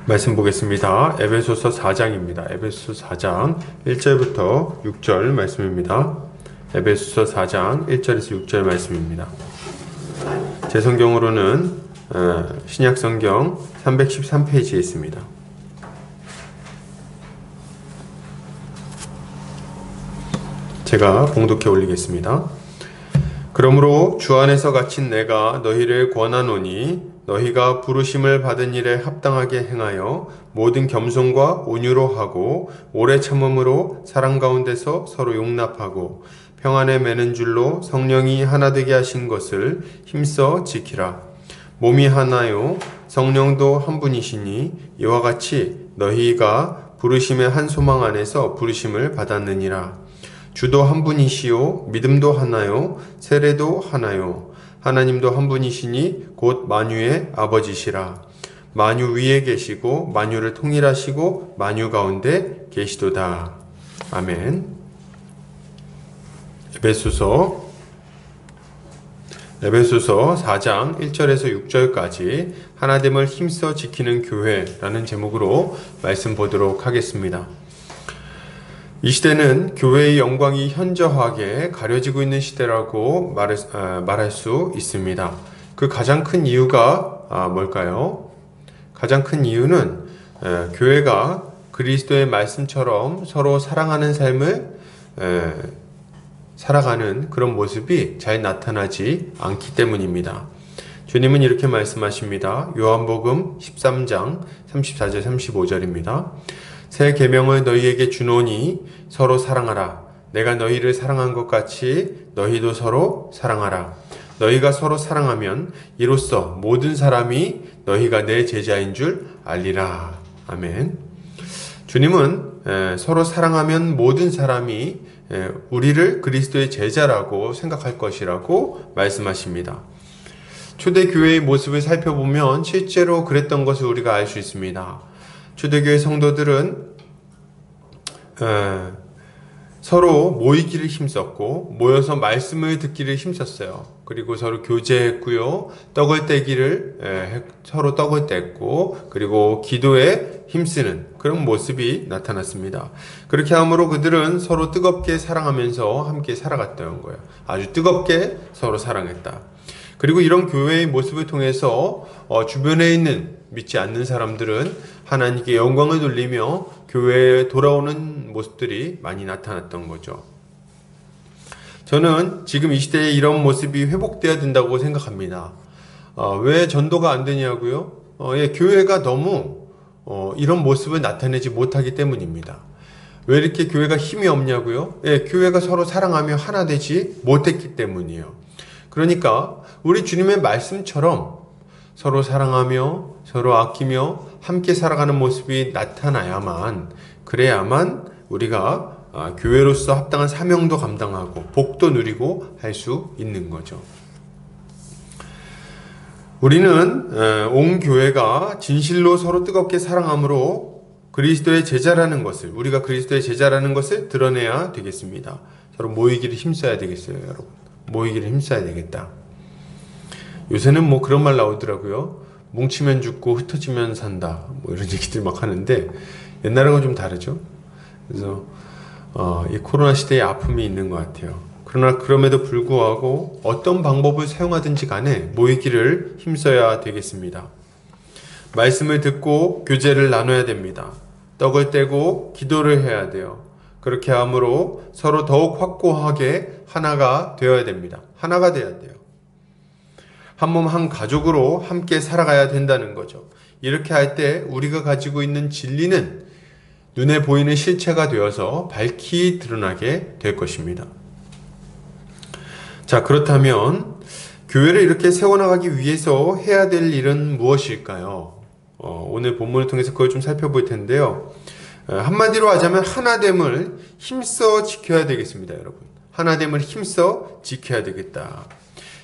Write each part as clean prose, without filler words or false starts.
말씀 보겠습니다. 에베소서 4장입니다. 에베소서 4장 1절부터 6절 말씀입니다. 에베소서 4장 1절에서 6절 말씀입니다. 제 성경으로는 신약성경 313페이지에 있습니다. 제가 봉독해 올리겠습니다. 그러므로 주 안에서 갇힌 내가 너희를 권하노니 너희가 부르심을 받은 일에 합당하게 행하여 모든 겸손과 온유로 하고 오래 참음으로 사랑 가운데서 서로 용납하고 평안에 매는 줄로 성령이 하나 되게 하신 것을 힘써 지키라. 몸이 하나요 성령도 한 분이시니 이와 같이 너희가 부르심의 한 소망 안에서 부르심을 받았느니라. 주도 한 분이시요 믿음도 하나요 세례도 하나요 하나님도 한 분이시니 곧 만유의 아버지시라. 만유 위에 계시고 만유를 통일하시고 만유 가운데 계시도다. 아멘. 에베소서 4장 1절에서 6절까지 하나됨을 힘써 지키는 교회라는 제목으로 말씀 보도록 하겠습니다. 이 시대는 교회의 영광이 현저하게 가려지고 있는 시대라고 말할 수 있습니다. 그 가장 큰 이유가 뭘까요? 가장 큰 이유는 교회가 그리스도의 말씀처럼 서로 사랑하는 삶을 살아가는 그런 모습이 잘 나타나지 않기 때문입니다. 주님은 이렇게 말씀하십니다. 요한복음 13장 34절 35절입니다. 새 계명을 너희에게 주노니 서로 사랑하라. 내가 너희를 사랑한 것 같이 너희도 서로 사랑하라. 너희가 서로 사랑하면 이로써 모든 사람이 너희가 내 제자인 줄 알리라. 아멘. 주님은 서로 사랑하면 모든 사람이 우리를 그리스도의 제자라고 생각할 것이라고 말씀하십니다. 초대교회의 모습을 살펴보면 실제로 그랬던 것을 우리가 알 수 있습니다. 초대교회 성도들은 서로 모이기를 힘썼고 모여서 말씀을 듣기를 힘썼어요. 그리고 서로 교제했고요. 서로 떡을 뗐고 그리고 기도에 힘쓰는 그런 모습이 나타났습니다. 그렇게 함으로 그들은 서로 뜨겁게 사랑하면서 함께 살아갔다는 거예요. 아주 뜨겁게 서로 사랑했다. 그리고 이런 교회의 모습을 통해서 주변에 있는 믿지 않는 사람들은 하나님께 영광을 돌리며 교회에 돌아오는 모습들이 많이 나타났던 거죠. 저는 지금 이 시대에 이런 모습이 회복되어야 된다고 생각합니다. 왜 전도가 안 되냐고요? 교회가 너무 이런 모습을 나타내지 못하기 때문입니다. 왜 이렇게 교회가 힘이 없냐고요? 교회가 서로 사랑하며 하나 되지 못했기 때문이에요. 그러니까 우리 주님의 말씀처럼 서로 사랑하며 서로 아끼며 함께 살아가는 모습이 나타나야만 그래야만 우리가 교회로서 합당한 사명도 감당하고 복도 누리고 할 수 있는 거죠. 우리는 온 교회가 진실로 서로 뜨겁게 사랑함으로 그리스도의 제자라는 것을 우리가 그리스도의 제자라는 것을 드러내야 되겠습니다. 서로 모이기를 힘써야 되겠어요, 여러분. 모이기를 힘써야 되겠다. 요새는 뭐 그런 말 나오더라고요. 뭉치면 죽고 흩어지면 산다. 뭐 이런 얘기들 막 하는데 옛날하고는 좀 다르죠. 그래서 이 코로나 시대에 아픔이 있는 것 같아요. 그러나 그럼에도 불구하고 어떤 방법을 사용하든지 간에 모이기를 힘써야 되겠습니다. 말씀을 듣고 교제를 나눠야 됩니다. 떡을 떼고 기도를 해야 돼요. 그렇게 함으로 서로 더욱 확고하게 하나가 되어야 됩니다. 하나가 돼야 돼요. 한 몸 한 가족으로 함께 살아가야 된다는 거죠. 이렇게 할 때 우리가 가지고 있는 진리는 눈에 보이는 실체가 되어서 밝히 드러나게 될 것입니다. 자, 그렇다면 교회를 이렇게 세워나가기 위해서 해야 될 일은 무엇일까요? 오늘 본문을 통해서 그걸 좀 살펴볼 텐데요. 한마디로 하자면 하나됨을 힘써 지켜야 되겠습니다, 여러분. 하나됨을 힘써 지켜야 되겠다.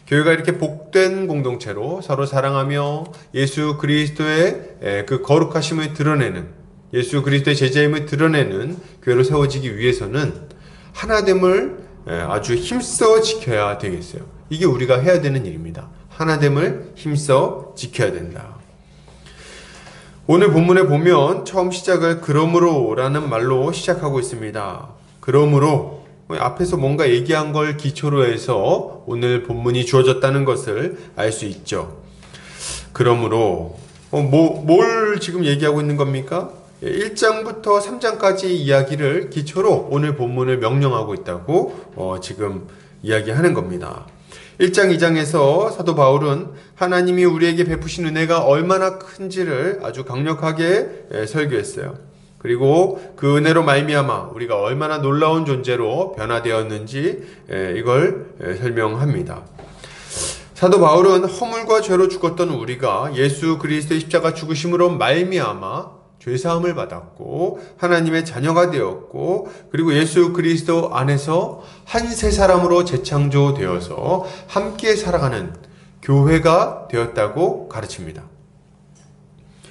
교회가 이렇게 복된 공동체로 서로 사랑하며 예수 그리스도의 그 거룩하심을 드러내는 예수 그리스도의 제자임을 드러내는 교회로 세워지기 위해서는 하나됨을 아주 힘써 지켜야 되겠어요. 이게 우리가 해야 되는 일입니다. 하나됨을 힘써 지켜야 된다. 오늘 본문에 보면 처음 시작을 그러므로라는 말로 시작하고 있습니다. 그러므로 앞에서 뭔가 얘기한 걸 기초로 해서 오늘 본문이 주어졌다는 것을 알 수 있죠. 그러므로 뭘 지금 얘기하고 있는 겁니까? 1장부터 3장까지 이야기를 기초로 오늘 본문을 명령하고 있다고 지금 이야기하는 겁니다. 1장, 2장에서 사도 바울은 하나님이 우리에게 베푸신 은혜가 얼마나 큰지를 아주 강력하게 설교했어요. 그리고 그 은혜로 말미암아 우리가 얼마나 놀라운 존재로 변화되었는지 이걸 설명합니다. 사도 바울은 허물과 죄로 죽었던 우리가 예수 그리스도의 십자가 죽으심으로 말미암아 죄사함을 받았고 하나님의 자녀가 되었고 그리고 예수 그리스도 안에서 한 새 사람으로 재창조되어서 함께 살아가는 교회가 되었다고 가르칩니다.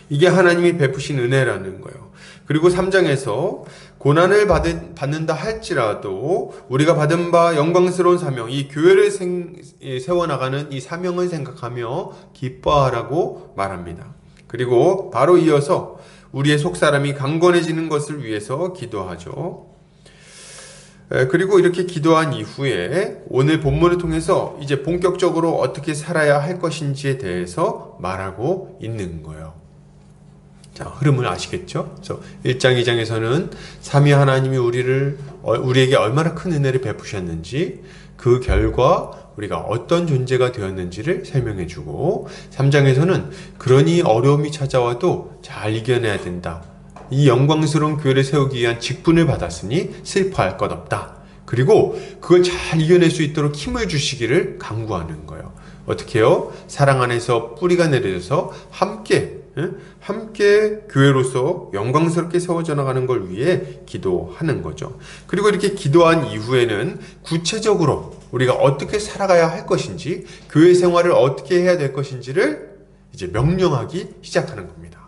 이게 하나님이 베푸신 은혜라는 거예요. 그리고 3장에서 고난을 받는다 할지라도 우리가 받은 바 영광스러운 사명, 이 교회를 세워나가는 이 사명을 생각하며 기뻐하라고 말합니다. 그리고 바로 이어서 우리의 속사람이 강건해지는 것을 위해서 기도하죠. 그리고 이렇게 기도한 이후에 오늘 본문을 통해서 이제 본격적으로 어떻게 살아야 할 것인지에 대해서 말하고 있는 거예요. 자, 흐름을 아시겠죠? 그래서 1장, 2장에서는 삼위 하나님이 우리에게 얼마나 큰 은혜를 베푸셨는지 그 결과 우리가 어떤 존재가 되었는지를 설명해 주고 3장에서는 그러니 어려움이 찾아와도 잘 이겨내야 된다. 이 영광스러운 교회를 세우기 위한 직분을 받았으니 슬퍼할 것 없다. 그리고 그걸 잘 이겨낼 수 있도록 힘을 주시기를 간구하는 거예요. 어떻게 해요? 사랑 안에서 뿌리가 내려져서 함께 교회로서 영광스럽게 세워져 나가는 걸 위해 기도하는 거죠. 그리고 이렇게 기도한 이후에는 구체적으로 우리가 어떻게 살아가야 할 것인지, 교회 생활을 어떻게 해야 될 것인지를 이제 명령하기 시작하는 겁니다.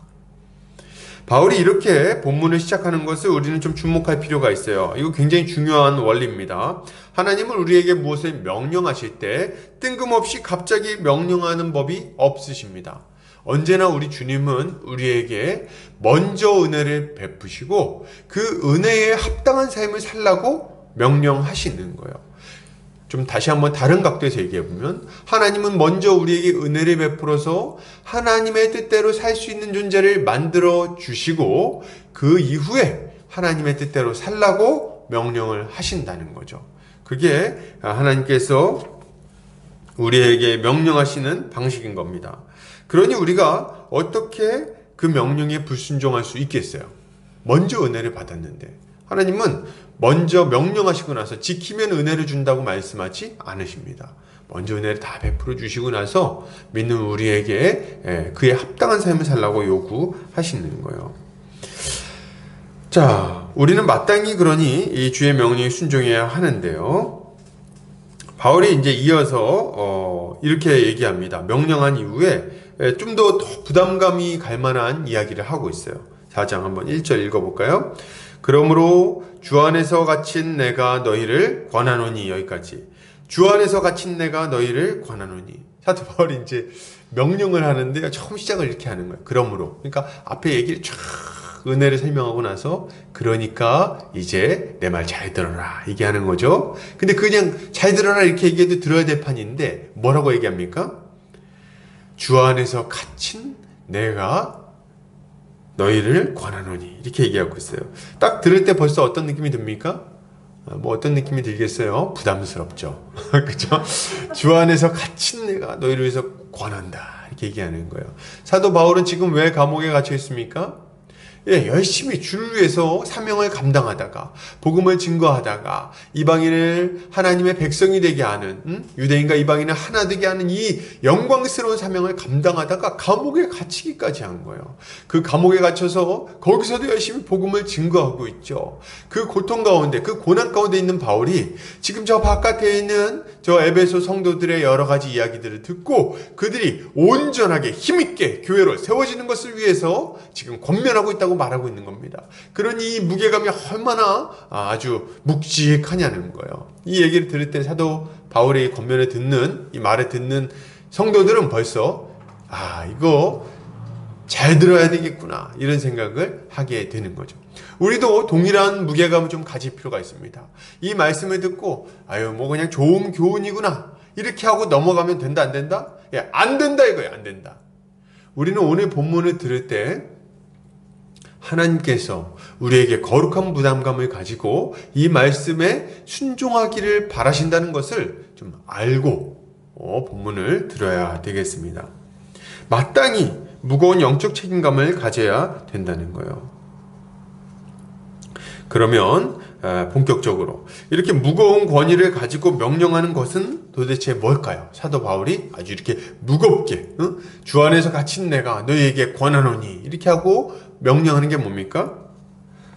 바울이 이렇게 본문을 시작하는 것을 우리는 좀 주목할 필요가 있어요. 이거 굉장히 중요한 원리입니다. 하나님은 우리에게 무엇을 명령하실 때 뜬금없이 갑자기 명령하는 법이 없으십니다. 언제나 우리 주님은 우리에게 먼저 은혜를 베푸시고 그 은혜에 합당한 삶을 살라고 명령하시는 거예요. 좀 다시 한번 다른 각도에서 얘기해보면 하나님은 먼저 우리에게 은혜를 베풀어서 하나님의 뜻대로 살 수 있는 존재를 만들어 주시고 그 이후에 하나님의 뜻대로 살라고 명령을 하신다는 거죠. 그게 하나님께서 우리에게 명령하시는 방식인 겁니다. 그러니 우리가 어떻게 그 명령에 불순종할 수 있겠어요? 먼저 은혜를 받았는데 하나님은 먼저 명령하시고 나서 지키면 은혜를 준다고 말씀하지 않으십니다. 먼저 은혜를 다 베풀어 주시고 나서 믿는 우리에게 그에 합당한 삶을 살라고 요구하시는 거예요. 자, 우리는 마땅히 그러니 이 주의 명령에 순종해야 하는데요. 바울이 이제 이어서 이렇게 얘기합니다. 명령한 이후에 좀 더 부담감이 갈 만한 이야기를 하고 있어요. 4장 한번 1절 읽어볼까요? 그러므로 주 안에서 갇힌 내가 너희를 권하노니, 여기까지. 주 안에서 갇힌 내가 너희를 권하노니. 사도 바울이 이제 명령을 하는데 처음 시작을 이렇게 하는 거예요. 그러므로. 그러니까 앞에 얘기를 쫙 은혜를 설명하고 나서 그러니까 이제 내 말 잘 들어라 얘기하는 거죠. 근데 그냥 잘 들어라 이렇게 얘기해도 들어야 될 판인데 뭐라고 얘기합니까? 주 안에서 갇힌 내가 너희를 권하노니 이렇게 얘기하고 있어요. 딱 들을 때 벌써 어떤 느낌이 듭니까? 뭐 어떤 느낌이 들겠어요? 부담스럽죠. 그렇죠? 주 안에서 갇힌 내가 너희를 위해서 권한다 이렇게 얘기하는 거예요. 사도 바울은 지금 왜 감옥에 갇혀 있습니까? 예, 열심히 주를 위해서 사명을 감당하다가 복음을 증거하다가 이방인을 하나님의 백성이 되게 하는 유대인과 이방인을 하나 되게 하는 이 영광스러운 사명을 감당하다가 감옥에 갇히기까지 한 거예요. 그 감옥에 갇혀서 거기서도 열심히 복음을 증거하고 있죠. 그 고통 가운데, 그 고난 가운데 있는 바울이 지금 저 바깥에 있는 저 에베소 성도들의 여러 가지 이야기들을 듣고 그들이 온전하게 힘있게 교회로 세워지는 것을 위해서 지금 권면하고 있다고 말하고 있는 겁니다. 그러니 이 무게감이 얼마나 아주 묵직하냐는 거예요. 이 얘기를 들을 때 사도 바울의 이 말을 듣는 성도들은 벌써 이거 잘 들어야 되겠구나, 이런 생각을 하게 되는 거죠. 우리도 동일한 무게감을 좀 가질 필요가 있습니다. 이 말씀을 듣고 아유 뭐 그냥 좋은 교훈이구나 이렇게 하고 넘어가면 된다 안 된다? 예, 안 된다 이거예요. 안 된다. 우리는 오늘 본문을 들을 때 하나님께서 우리에게 거룩한 부담감을 가지고 이 말씀에 순종하기를 바라신다는 것을 좀 알고 본문을 들어야 되겠습니다. 마땅히 무거운 영적 책임감을 가져야 된다는 거예요. 그러면 본격적으로 이렇게 무거운 권위를 가지고 명령하는 것은 도대체 뭘까요? 사도 바울이 아주 이렇게 무겁게 주 안에서 갇힌 내가 너희에게 권하노니 이렇게 하고 명령하는 게 뭡니까?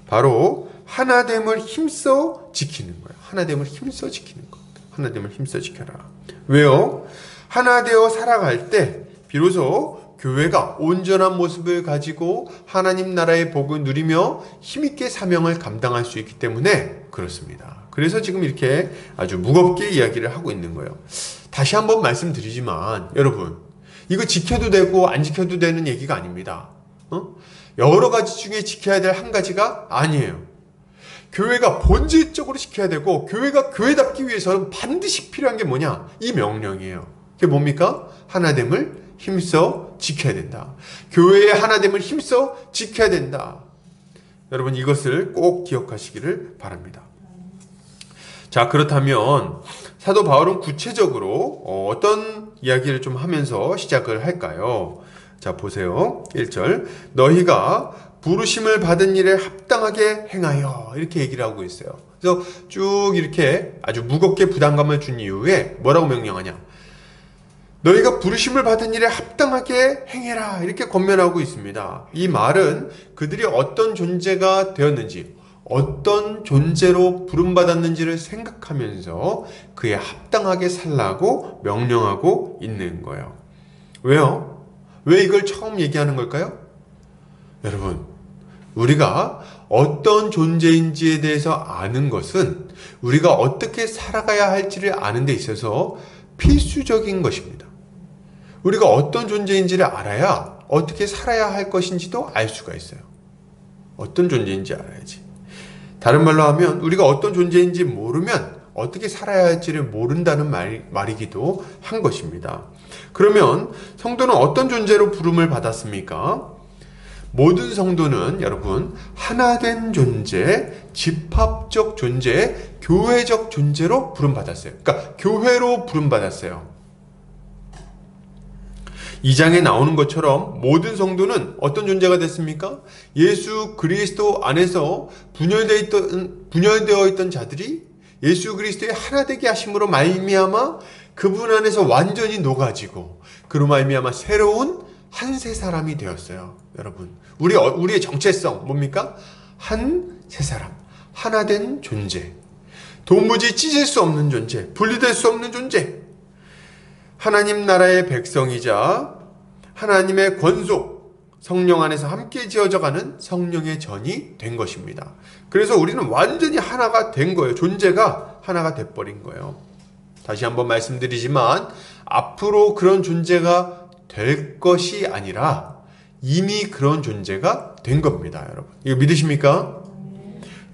바로 하나됨을 힘써 지키는 거예요. 하나됨을 힘써 지키는 것. 하나됨을 힘써 지켜라. 왜요? 하나 되어 살아갈 때 비로소 교회가 온전한 모습을 가지고 하나님 나라의 복을 누리며 힘있게 사명을 감당할 수 있기 때문에 그렇습니다. 그래서 지금 이렇게 아주 무겁게 이야기를 하고 있는 거예요. 다시 한번 말씀드리지만 여러분, 이거 지켜도 되고 안 지켜도 되는 얘기가 아닙니다. 여러 가지 중에 지켜야 될 한 가지가 아니에요. 교회가 본질적으로 지켜야 되고 교회가 교회답기 위해서는 반드시 필요한 게 뭐냐? 이 명령이에요. 그게 뭡니까? 하나됨을 힘써 지켜야 된다. 교회의 하나됨을 힘써 지켜야 된다. 여러분 이것을 꼭 기억하시기를 바랍니다. 자, 그렇다면 사도 바울은 구체적으로 어떤 이야기를 좀 하면서 시작을 할까요? 자, 보세요. 1절 너희가 부르심을 받은 일에 합당하게 행하여 이렇게 얘기를 하고 있어요. 그래서 쭉 이렇게 아주 무겁게 부담감을 준 이후에 뭐라고 명령하냐? 너희가 부르심을 받은 일에 합당하게 행해라 이렇게 권면하고 있습니다. 이 말은 그들이 어떤 존재가 되었는지 어떤 존재로 부름받았는지를 생각하면서 그에 합당하게 살라고 명령하고 있는 거예요. 왜요? 왜 이걸 처음 얘기하는 걸까요? 여러분, 우리가 어떤 존재인지에 대해서 아는 것은 우리가 어떻게 살아가야 할지를 아는 데 있어서 필수적인 것입니다. 우리가 어떤 존재인지를 알아야 어떻게 살아야 할 것인지도 알 수가 있어요. 어떤 존재인지 알아야지. 다른 말로 하면 우리가 어떤 존재인지 모르면 어떻게 살아야 할지를 모른다는 말이기도 한 것입니다. 그러면 성도는 어떤 존재로 부름을 받았습니까? 모든 성도는 여러분 하나된 존재, 집합적 존재, 교회적 존재로 부름받았어요. 그러니까 교회로 부름받았어요. 2장에 나오는 것처럼 모든 성도는 어떤 존재가 됐습니까? 예수 그리스도 안에서 분열되어 있던 자들이 예수 그리스도의 하나 되게 하심으로 말미암아 그분 안에서 완전히 녹아지고 그로 말미암아 새로운 한 새 사람이 되었어요. 여러분, 우리의 정체성 뭡니까? 한 새 사람, 하나 된 존재, 도무지 찢을 수 없는 존재, 분리될 수 없는 존재, 하나님 나라의 백성이자 하나님의 권속, 성령 안에서 함께 지어져가는 성령의 전이 된 것입니다. 그래서 우리는 완전히 하나가 된 거예요. 존재가 하나가 돼버린 거예요. 다시 한번 말씀드리지만 앞으로 그런 존재가 될 것이 아니라 이미 그런 존재가 된 겁니다. 여러분, 이거 믿으십니까?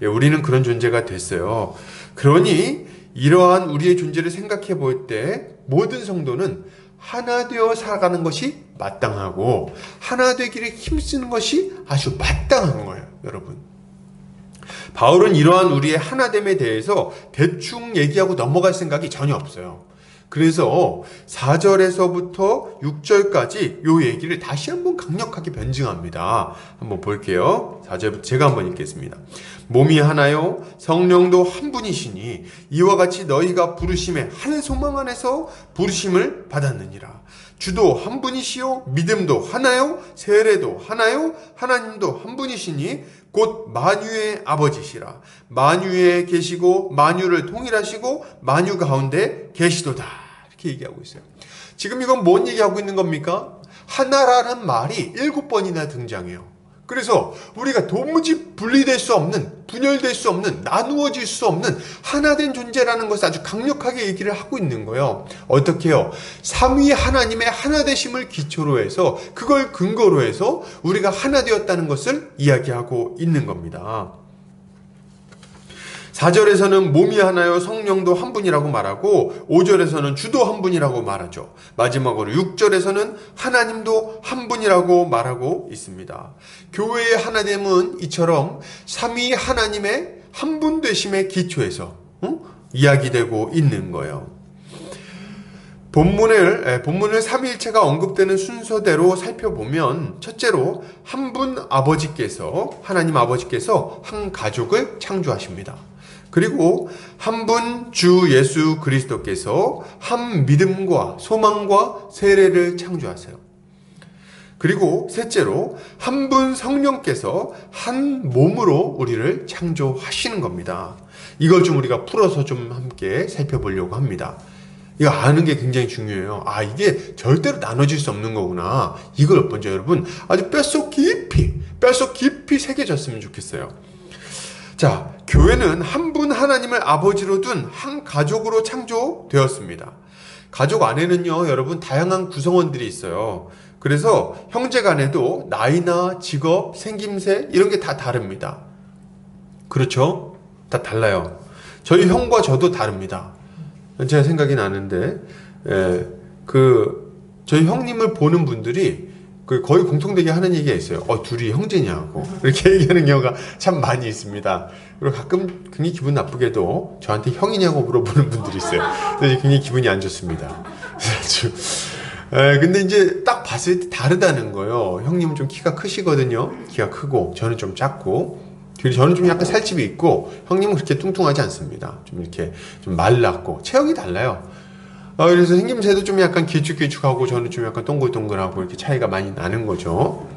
예, 우리는 그런 존재가 됐어요. 그러니 이러한 우리의 존재를 생각해 볼 때 모든 성도는 하나 되어 살아가는 것이 마땅하고 하나 되기를 힘쓰는 것이 아주 마땅한 거예요. 여러분, 바울은 이러한 우리의 하나됨에 대해서 대충 얘기하고 넘어갈 생각이 전혀 없어요. 그래서 4절에서부터 6절까지 이 얘기를 다시 한번 강력하게 변증합니다. 한번 볼게요. 4절 제가 한번 읽겠습니다. 몸이 하나요 성령도 한 분이시니 이와 같이 너희가 부르심의 한 소망 안에서 부르심을 받았느니라. 주도 한 분이시요 믿음도 하나요 세례도 하나요 하나님도 한 분이시니 곧 만유의 아버지시라. 만유에 계시고 만유를 통일하시고 만유 가운데 계시도다. 이렇게 얘기하고 있어요. 지금 이건 뭔 얘기하고 있는 겁니까? 하나라는 말이 7번이나 등장해요. 그래서 우리가 도무지 분리될 수 없는, 분열될 수 없는, 나누어질 수 없는 하나된 존재라는 것을 아주 강력하게 얘기를 하고 있는 거예요. 어떻게 해요? 삼위 하나님의 하나되심을 기초로 해서, 그걸 근거로 해서 우리가 하나 되었다는 것을 이야기하고 있는 겁니다. 4절에서는 몸이 하나요 성령도 한 분이라고 말하고 5절에서는 주도 한 분이라고 말하죠. 마지막으로 6절에서는 하나님도 한 분이라고 말하고 있습니다. 교회의 하나됨은 이처럼 삼위 하나님의 한 분 되심의 기초에서 이야기되고 있는 거예요. 본문을 삼위일체가 언급되는 순서대로 살펴보면 첫째로 한 분 아버지께서, 하나님 아버지께서 한 가족을 창조하십니다. 그리고 한 분 주 예수 그리스도께서 한 믿음과 소망과 세례를 창조하세요. 그리고 셋째로 한 분 성령께서 한 몸으로 우리를 창조하시는 겁니다. 이걸 좀 우리가 풀어서 좀 함께 살펴보려고 합니다. 이거 아는 게 굉장히 중요해요. 아, 이게 절대로 나눠질 수 없는 거구나. 이걸 먼저 여러분 아주 뼛속 깊이 새겨졌으면 좋겠어요. 자, 교회는 한 분 하나님을 아버지로 둔 한 가족으로 창조되었습니다. 가족 안에는요, 여러분 다양한 구성원들이 있어요. 그래서 형제 간에도 나이나 직업, 생김새 이런 게 다 다릅니다. 그렇죠? 다 달라요. 저희 형과 저도 다릅니다. 제가 생각이 나는데, 저희 형님을 보는 분들이 거의 공통되게 하는 얘기가 있어요. 둘이 형제냐고. 이렇게 얘기하는 경우가 참 많이 있습니다. 그리고 가끔 굉장히 기분 나쁘게도 저한테 형이냐고 물어보는 분들이 있어요. 그래서 굉장히 기분이 안 좋습니다. 근데 이제 딱 봤을 때 다르다는 거예요. 형님은 좀 키가 크시거든요. 키가 크고, 저는 좀 작고, 그리고 저는 좀 약간 살집이 있고, 형님은 그렇게 뚱뚱하지 않습니다. 좀 이렇게 좀 말랐고, 체형이 달라요. 그래서 생김새도 좀 약간 길쭉길쭉하고, 저는 좀 약간 동글동글하고, 이렇게 차이가 많이 나는 거죠.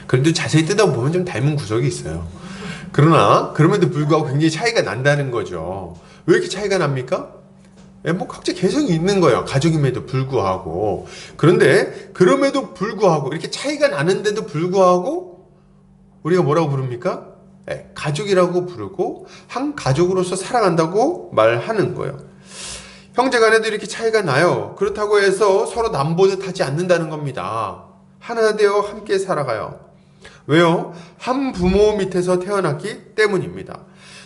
그런데 자세히 뜯어보면 좀 닮은 구석이 있어요. 그러나, 그럼에도 불구하고 굉장히 차이가 난다는 거죠. 왜 이렇게 차이가 납니까? 뭐 각자 개성이 있는 거예요. 가족임에도 불구하고. 그런데, 그럼에도 불구하고, 이렇게 차이가 나는데도 불구하고, 우리가 뭐라고 부릅니까? 가족이라고 부르고, 한 가족으로서 살아간다고 말하는 거예요. 형제간에도 이렇게 차이가 나요. 그렇다고 해서 서로 남보듯 하지 않는다는 겁니다. 하나 되어 함께 살아가요. 왜요? 한 부모 밑에서 태어났기 때문입니다.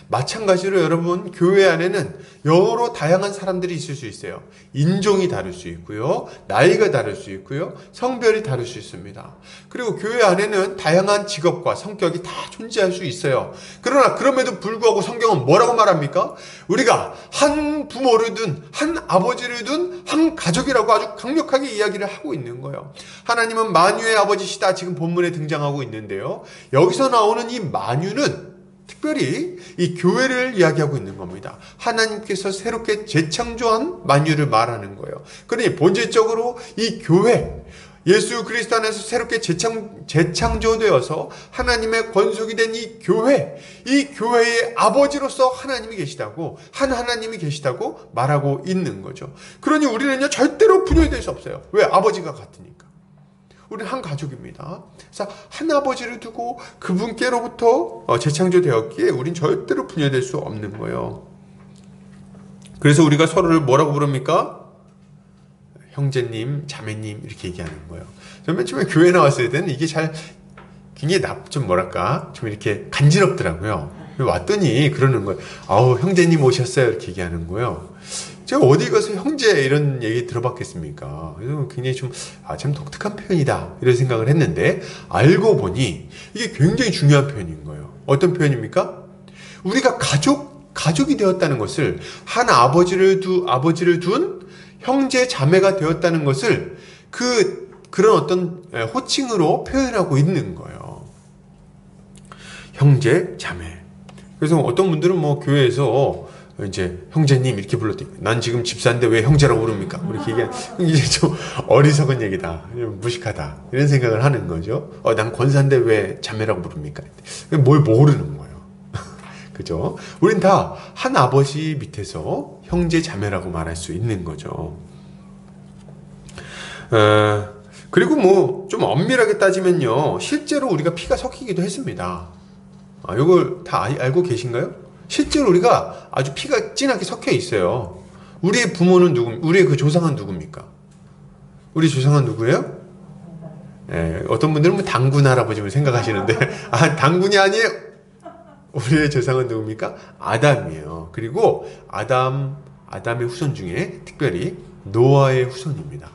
마찬가지로 여러분, 교회 안에는 여러 다양한 사람들이 있을 수 있어요. 인종이 다를 수 있고요, 나이가 다를 수 있고요, 성별이 다를 수 있습니다. 그리고 교회 안에는 다양한 직업과 성격이 다 존재할 수 있어요. 그러나 그럼에도 불구하고 성경은 뭐라고 말합니까? 우리가 한 부모를 둔, 한 아버지를 둔 한 가족이라고 아주 강력하게 이야기를 하고 있는 거예요. 하나님은 만유의 아버지시다, 지금 본문에 등장하고 있는데요. 여기서 나오는 이 만유는 특별히 이 교회를 이야기하고 있는 겁니다. 하나님께서 새롭게 재창조한 만유를 말하는 거예요. 그러니 본질적으로 이 교회, 예수 그리스도 안에서 새롭게 재창조되어서 하나님의 권속이 된 이 교회의 아버지로서 하나님이 계시다고, 한 하나님이 계시다고 말하고 있는 거죠. 그러니 우리는요, 절대로 분열될 수 없어요. 왜? 아버지가 같으니까. 우리는 한 가족입니다. 그래서 한 아버지를 두고 그분께로부터 재창조되었기에 우린 절대로 분열될 수 없는 거예요. 그래서 우리가 서로를 뭐라고 부릅니까? 형제님, 자매님 이렇게 얘기하는 거예요. 저 맨 처음에 교회 나왔을 때는 이게 굉장히 좀 좀 이렇게 간지럽더라고요. 왔더니 그러는 거예요. 아우, 형제님 오셨어요 이렇게 얘기하는 거예요. 제가 어디 가서 형제 이런 얘기 들어봤겠습니까? 그래서 굉장히 참 독특한 표현이다 이런 생각을 했는데, 알고 보니 이게 굉장히 중요한 표현인 거예요. 어떤 표현입니까? 우리가 가족이 되었다는 것을, 한 아버지를 둔 형제 자매가 되었다는 것을 그런 어떤 호칭으로 표현하고 있는 거예요. 형제 자매. 그래서 어떤 분들은 교회에서 이제 형제님 이렇게 불렀더니, 난 지금 집사인데 왜 형제라고 부릅니까? 이렇게 얘기하면 이제 좀 어리석은 얘기다, 무식하다 이런 생각을 하는 거죠. 난 권사인데 왜 자매라고 부릅니까? 뭘 모르는 거예요. 그죠? 우린 다 한 아버지 밑에서 형제 자매라고 말할 수 있는 거죠. 그리고 뭐 좀 엄밀하게 따지면요, 실제로 우리가 피가 섞이기도 했습니다. 이걸 다 알고 계신가요? 실제로 우리가 아주 피가 진하게 섞여 있어요. 우리의 부모는 우리의 그 조상은 누굽니까? 우리 조상은 누구예요? 어떤 분들은 뭐 당군 할아버지를 생각하시는데, 당군이 아니에요. 우리의 조상은 누굽니까? 아담이에요. 그리고 아담의 후손 중에 특별히 노아의 후손입니다.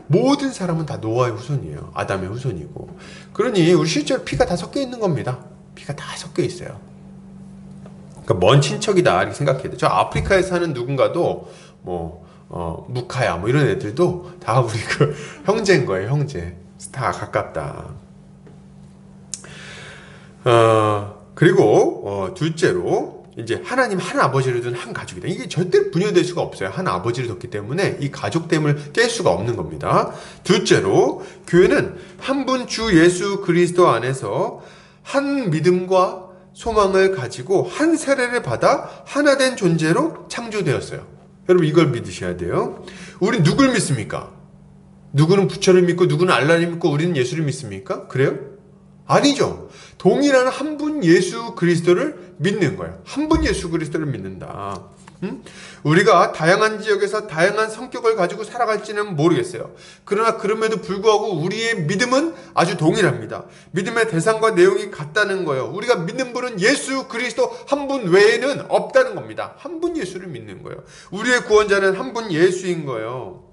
모든 사람은 다 노아의 후손이에요. 아담의 후손이고. 그러니 우리 실제로 피가 다 섞여 있는 겁니다. 피가 다 섞여 있어요. 그러니까 먼 친척이다 이렇게 생각해야 돼요. 저 아프리카에 사는 누군가도 무카야 뭐 이런 애들도 다 우리 그 형제인 거예요. 형제. 다 가깝다. 그리고 둘째로 이제 하나님 한 아버지를 둔 한 가족이다. 이게 절대 분열될 수가 없어요. 한 아버지를 뒀기 때문에 이 가족됨을 깰 수가 없는 겁니다. 둘째로 교회는 한 분 주 예수 그리스도 안에서 한 믿음과 소망을 가지고 한 세례를 받아 하나 된 존재로 창조되었어요. 여러분 이걸 믿으셔야 돼요. 우린 누굴 믿습니까? 누구는 부처를 믿고 누구는 알라를 믿고 우리는 예수를 믿습니까? 그래요? 아니죠. 동일한 한 분 예수 그리스도를 믿는 거예요. 한 분 예수 그리스도를 믿는다. 우리가 다양한 지역에서 다양한 성격을 가지고 살아갈지는 모르겠어요. 그러나 그럼에도 불구하고 우리의 믿음은 아주 동일합니다. 믿음의 대상과 내용이 같다는 거예요. 우리가 믿는 분은 예수 그리스도 한 분 외에는 없다는 겁니다. 한 분 예수를 믿는 거예요. 우리의 구원자는 한 분 예수인 거예요.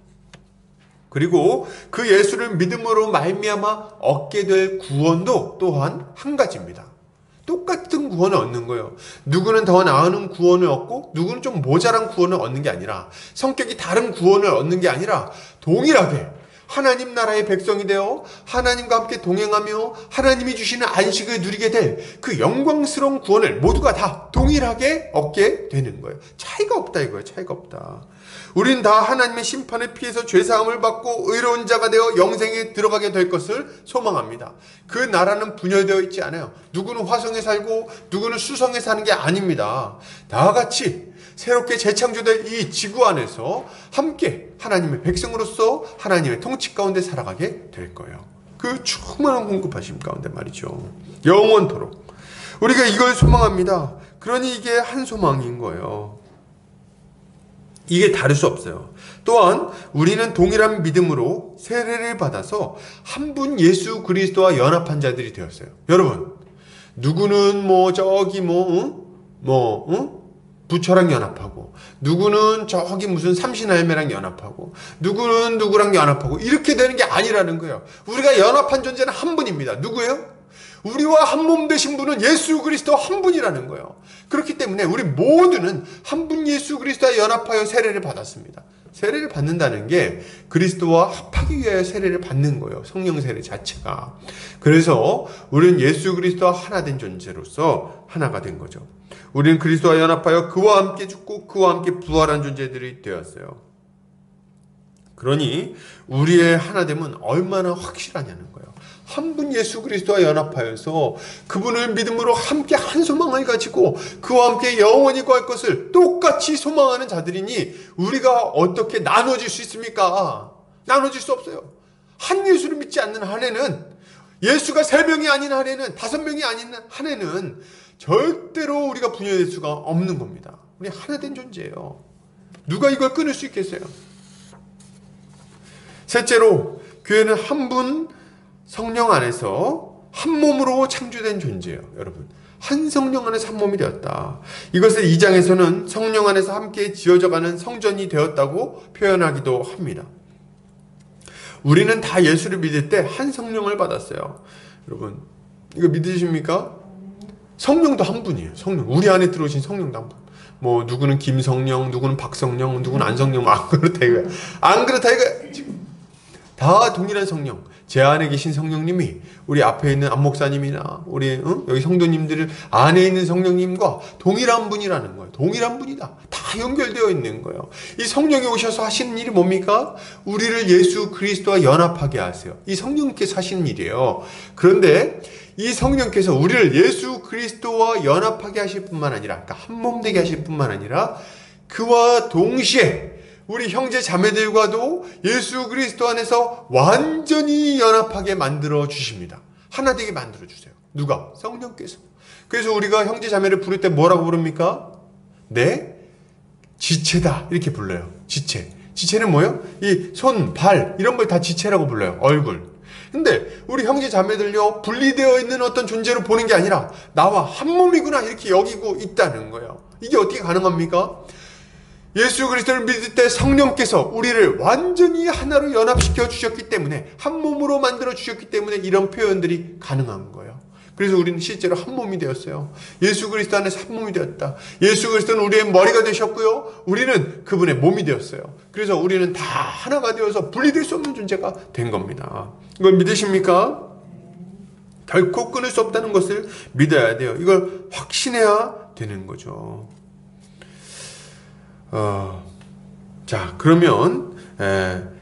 그리고 그 예수를 믿음으로 말미암아 얻게 될 구원도 또한 한 가지입니다. 똑같은 구원을 얻는 거예요. 누구는 더 나은 구원을 얻고 누구는 좀 모자란 구원을 얻는 게 아니라, 성격이 다른 구원을 얻는 게 아니라 동일하게 하나님 나라의 백성이 되어 하나님과 함께 동행하며 하나님이 주시는 안식을 누리게 될 그 영광스러운 구원을 모두가 다 동일하게 얻게 되는 거예요. 차이가 없다 이거예요. 차이가 없다. 우린 다 하나님의 심판을 피해서 죄사함을 받고 의로운 자가 되어 영생에 들어가게 될 것을 소망합니다. 그 나라는 분열되어 있지 않아요. 누구는 화성에 살고 누구는 수성에 사는 게 아닙니다. 다 같이 새롭게 재창조될 이 지구 안에서 함께 하나님의 백성으로서 하나님의 통치 가운데 살아가게 될 거예요. 그 충만한 공급하심 가운데 말이죠. 영원토록. 우리가 이걸 소망합니다. 그러니 이게 한 소망인 거예요. 이게 다를 수 없어요. 또한 우리는 동일한 믿음으로 세례를 받아서 한 분 예수 그리스도와 연합한 자들이 되었어요. 여러분, 누구는 부처랑 연합하고, 누구는 저기 무슨 삼신할매랑 연합하고, 누구는 누구랑 연합하고, 이렇게 되는 게 아니라는 거예요. 우리가 연합한 존재는 한 분입니다. 누구예요? 우리와 한 몸 되신 분은 예수 그리스도 한 분이라는 거예요. 그렇기 때문에 우리 모두는 한 분 예수 그리스도와 연합하여 세례를 받았습니다. 세례를 받는다는 게 그리스도와 합하기 위하여 세례를 받는 거예요. 성령 세례 자체가. 그래서 우리는 예수 그리스도와 하나 된 존재로서 하나가 된 거죠. 우리는 그리스도와 연합하여 그와 함께 죽고 그와 함께 부활한 존재들이 되었어요. 그러니 우리의 하나됨은 얼마나 확실하냐는 거예요. 한 분 예수 그리스도와 연합하여서 그분을 믿음으로 함께 한 소망을 가지고 그와 함께 영원히 거할 것을 똑같이 소망하는 자들이니 우리가 어떻게 나눠질 수 있습니까? 나눠질 수 없어요. 한 예수를 믿지 않는 한에는, 예수가 3명이 아닌 한에는, 5명이 아닌 한에는 절대로 우리가 분열될 수가 없는 겁니다. 우리 하나 된 존재예요. 누가 이걸 끊을 수 있겠어요? 셋째로, 교회는 한 분 성령 안에서 한 몸으로 창조된 존재예요. 여러분, 한 성령 안에서 한 몸이 되었다. 이것을 2장에서는 성령 안에서 함께 지어져가는 성전이 되었다고 표현하기도 합니다. 우리는 다 예수를 믿을 때 한 성령을 받았어요. 여러분, 이거 믿으십니까? 성령도 한 분이에요. 성령, 우리 안에 들어오신 성령도 한 분. 누구는 김성령, 누구는 박성령, 누구는 안성령, 안 그렇다 이거야. 안 그렇다 이거야. 지금 다 동일한 성령. 제 안에 계신 성령님이 우리 앞에 있는 안 목사님이나 우리 여기 성도님들 안에 있는 성령님과 동일한 분이라는 거예요. 동일한 분이다. 다 연결되어 있는 거예요. 이 성령이 오셔서 하시는 일이 뭡니까? 우리를 예수 그리스도와 연합하게 하세요. 이 성령께서 하시는 일이에요. 그런데 이 성령께서 우리를 예수 그리스도와 연합하게 하실 뿐만 아니라, 그러니까 한 몸 되게 하실 뿐만 아니라 그와 동시에 우리 형제 자매들과도 예수 그리스도 안에서 완전히 연합하게 만들어 주십니다. 하나 되게 만들어 주세요. 누가? 성령께서. 그래서 우리가 형제 자매를 부를 때 뭐라고 부릅니까? 내 지체다 이렇게 불러요. 지체. 지체는 뭐예요? 이 손, 발 이런 걸 다 지체라고 불러요. 얼굴. 근데 우리 형제 자매들요, 분리되어 있는 어떤 존재로 보는 게 아니라 나와 한 몸이구나 이렇게 여기고 있다는 거예요. 이게 어떻게 가능합니까? 예수 그리스도를 믿을 때 성령께서 우리를 완전히 하나로 연합시켜 주셨기 때문에, 한 몸으로 만들어 주셨기 때문에 이런 표현들이 가능한 거예요. 그래서 우리는 실제로 한 몸이 되었어요. 예수 그리스도 안에서 한 몸이 되었다. 예수 그리스도는 우리의 머리가 되셨고요, 우리는 그분의 몸이 되었어요. 그래서 우리는 다 하나가 되어서 분리될 수 없는 존재가 된 겁니다. 이걸 믿으십니까? 결코 끊을 수 없다는 것을 믿어야 돼요. 이걸 확신해야 되는 거죠. 자, 그러면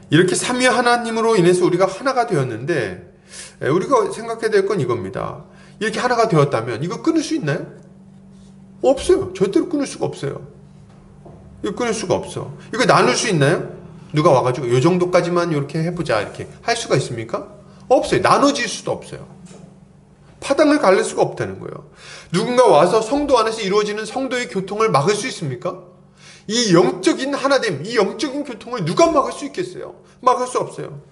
이렇게 삼위 하나님으로 인해서 우리가 하나가 되었는데, 우리가 생각해야 될 건 이겁니다. 이렇게 하나가 되었다면 이거 끊을 수 있나요? 없어요. 절대로 끊을 수가 없어요. 이거 끊을 수가 없어. 이거 나눌 수 있나요? 누가 와가지고 이 정도까지만 이렇게 해보자 이렇게 할 수가 있습니까? 없어요. 나눠질 수도 없어요. 파당을 갈릴 수가 없다는 거예요. 누군가 와서 성도 안에서 이루어지는 성도의 교통을 막을 수 있습니까? 이 영적인 하나됨, 이 영적인 교통을 누가 막을 수 있겠어요? 막을 수 없어요.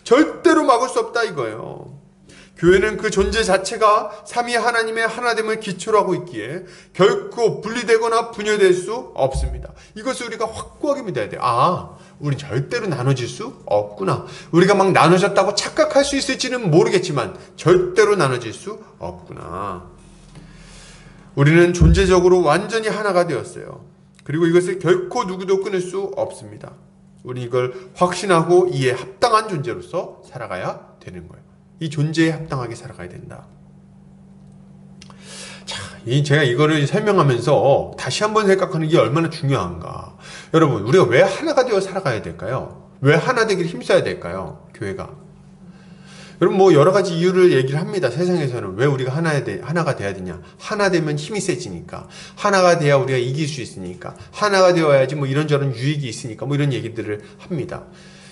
절대로 막을 수 없다 이거예요. 교회는 그 존재 자체가 삼위 하나님의 하나됨을 기초로 하고 있기에 결코 분리되거나 분열될 수 없습니다. 이것을 우리가 확고하게 믿어야 돼요. 우린 절대로 나눠질 수 없구나. 우리가 막 나눠졌다고 착각할 수 있을지는 모르겠지만 절대로 나눠질 수 없구나. 우리는 존재적으로 완전히 하나가 되었어요. 그리고 이것을 결코 누구도 끊을 수 없습니다. 우리 이걸 확신하고 이에 합당한 존재로서 살아가야 되는 거예요. 이 존재에 합당하게 살아가야 된다. 자, 제가 이거를 설명하면서 다시 한번 생각하는 게 얼마나 중요한가. 여러분, 우리가 왜 하나가 되어 살아가야 될까요? 왜 하나 되기를 힘써야 될까요? 교회가. 여러분, 여러 가지 이유를 얘기를 합니다. 세상에서는 왜 우리가 하나가 돼야 되냐. 하나 되면 힘이 세지니까. 하나가 돼야 우리가 이길 수 있으니까. 하나가 되어야지 이런저런 유익이 있으니까. 이런 얘기들을 합니다.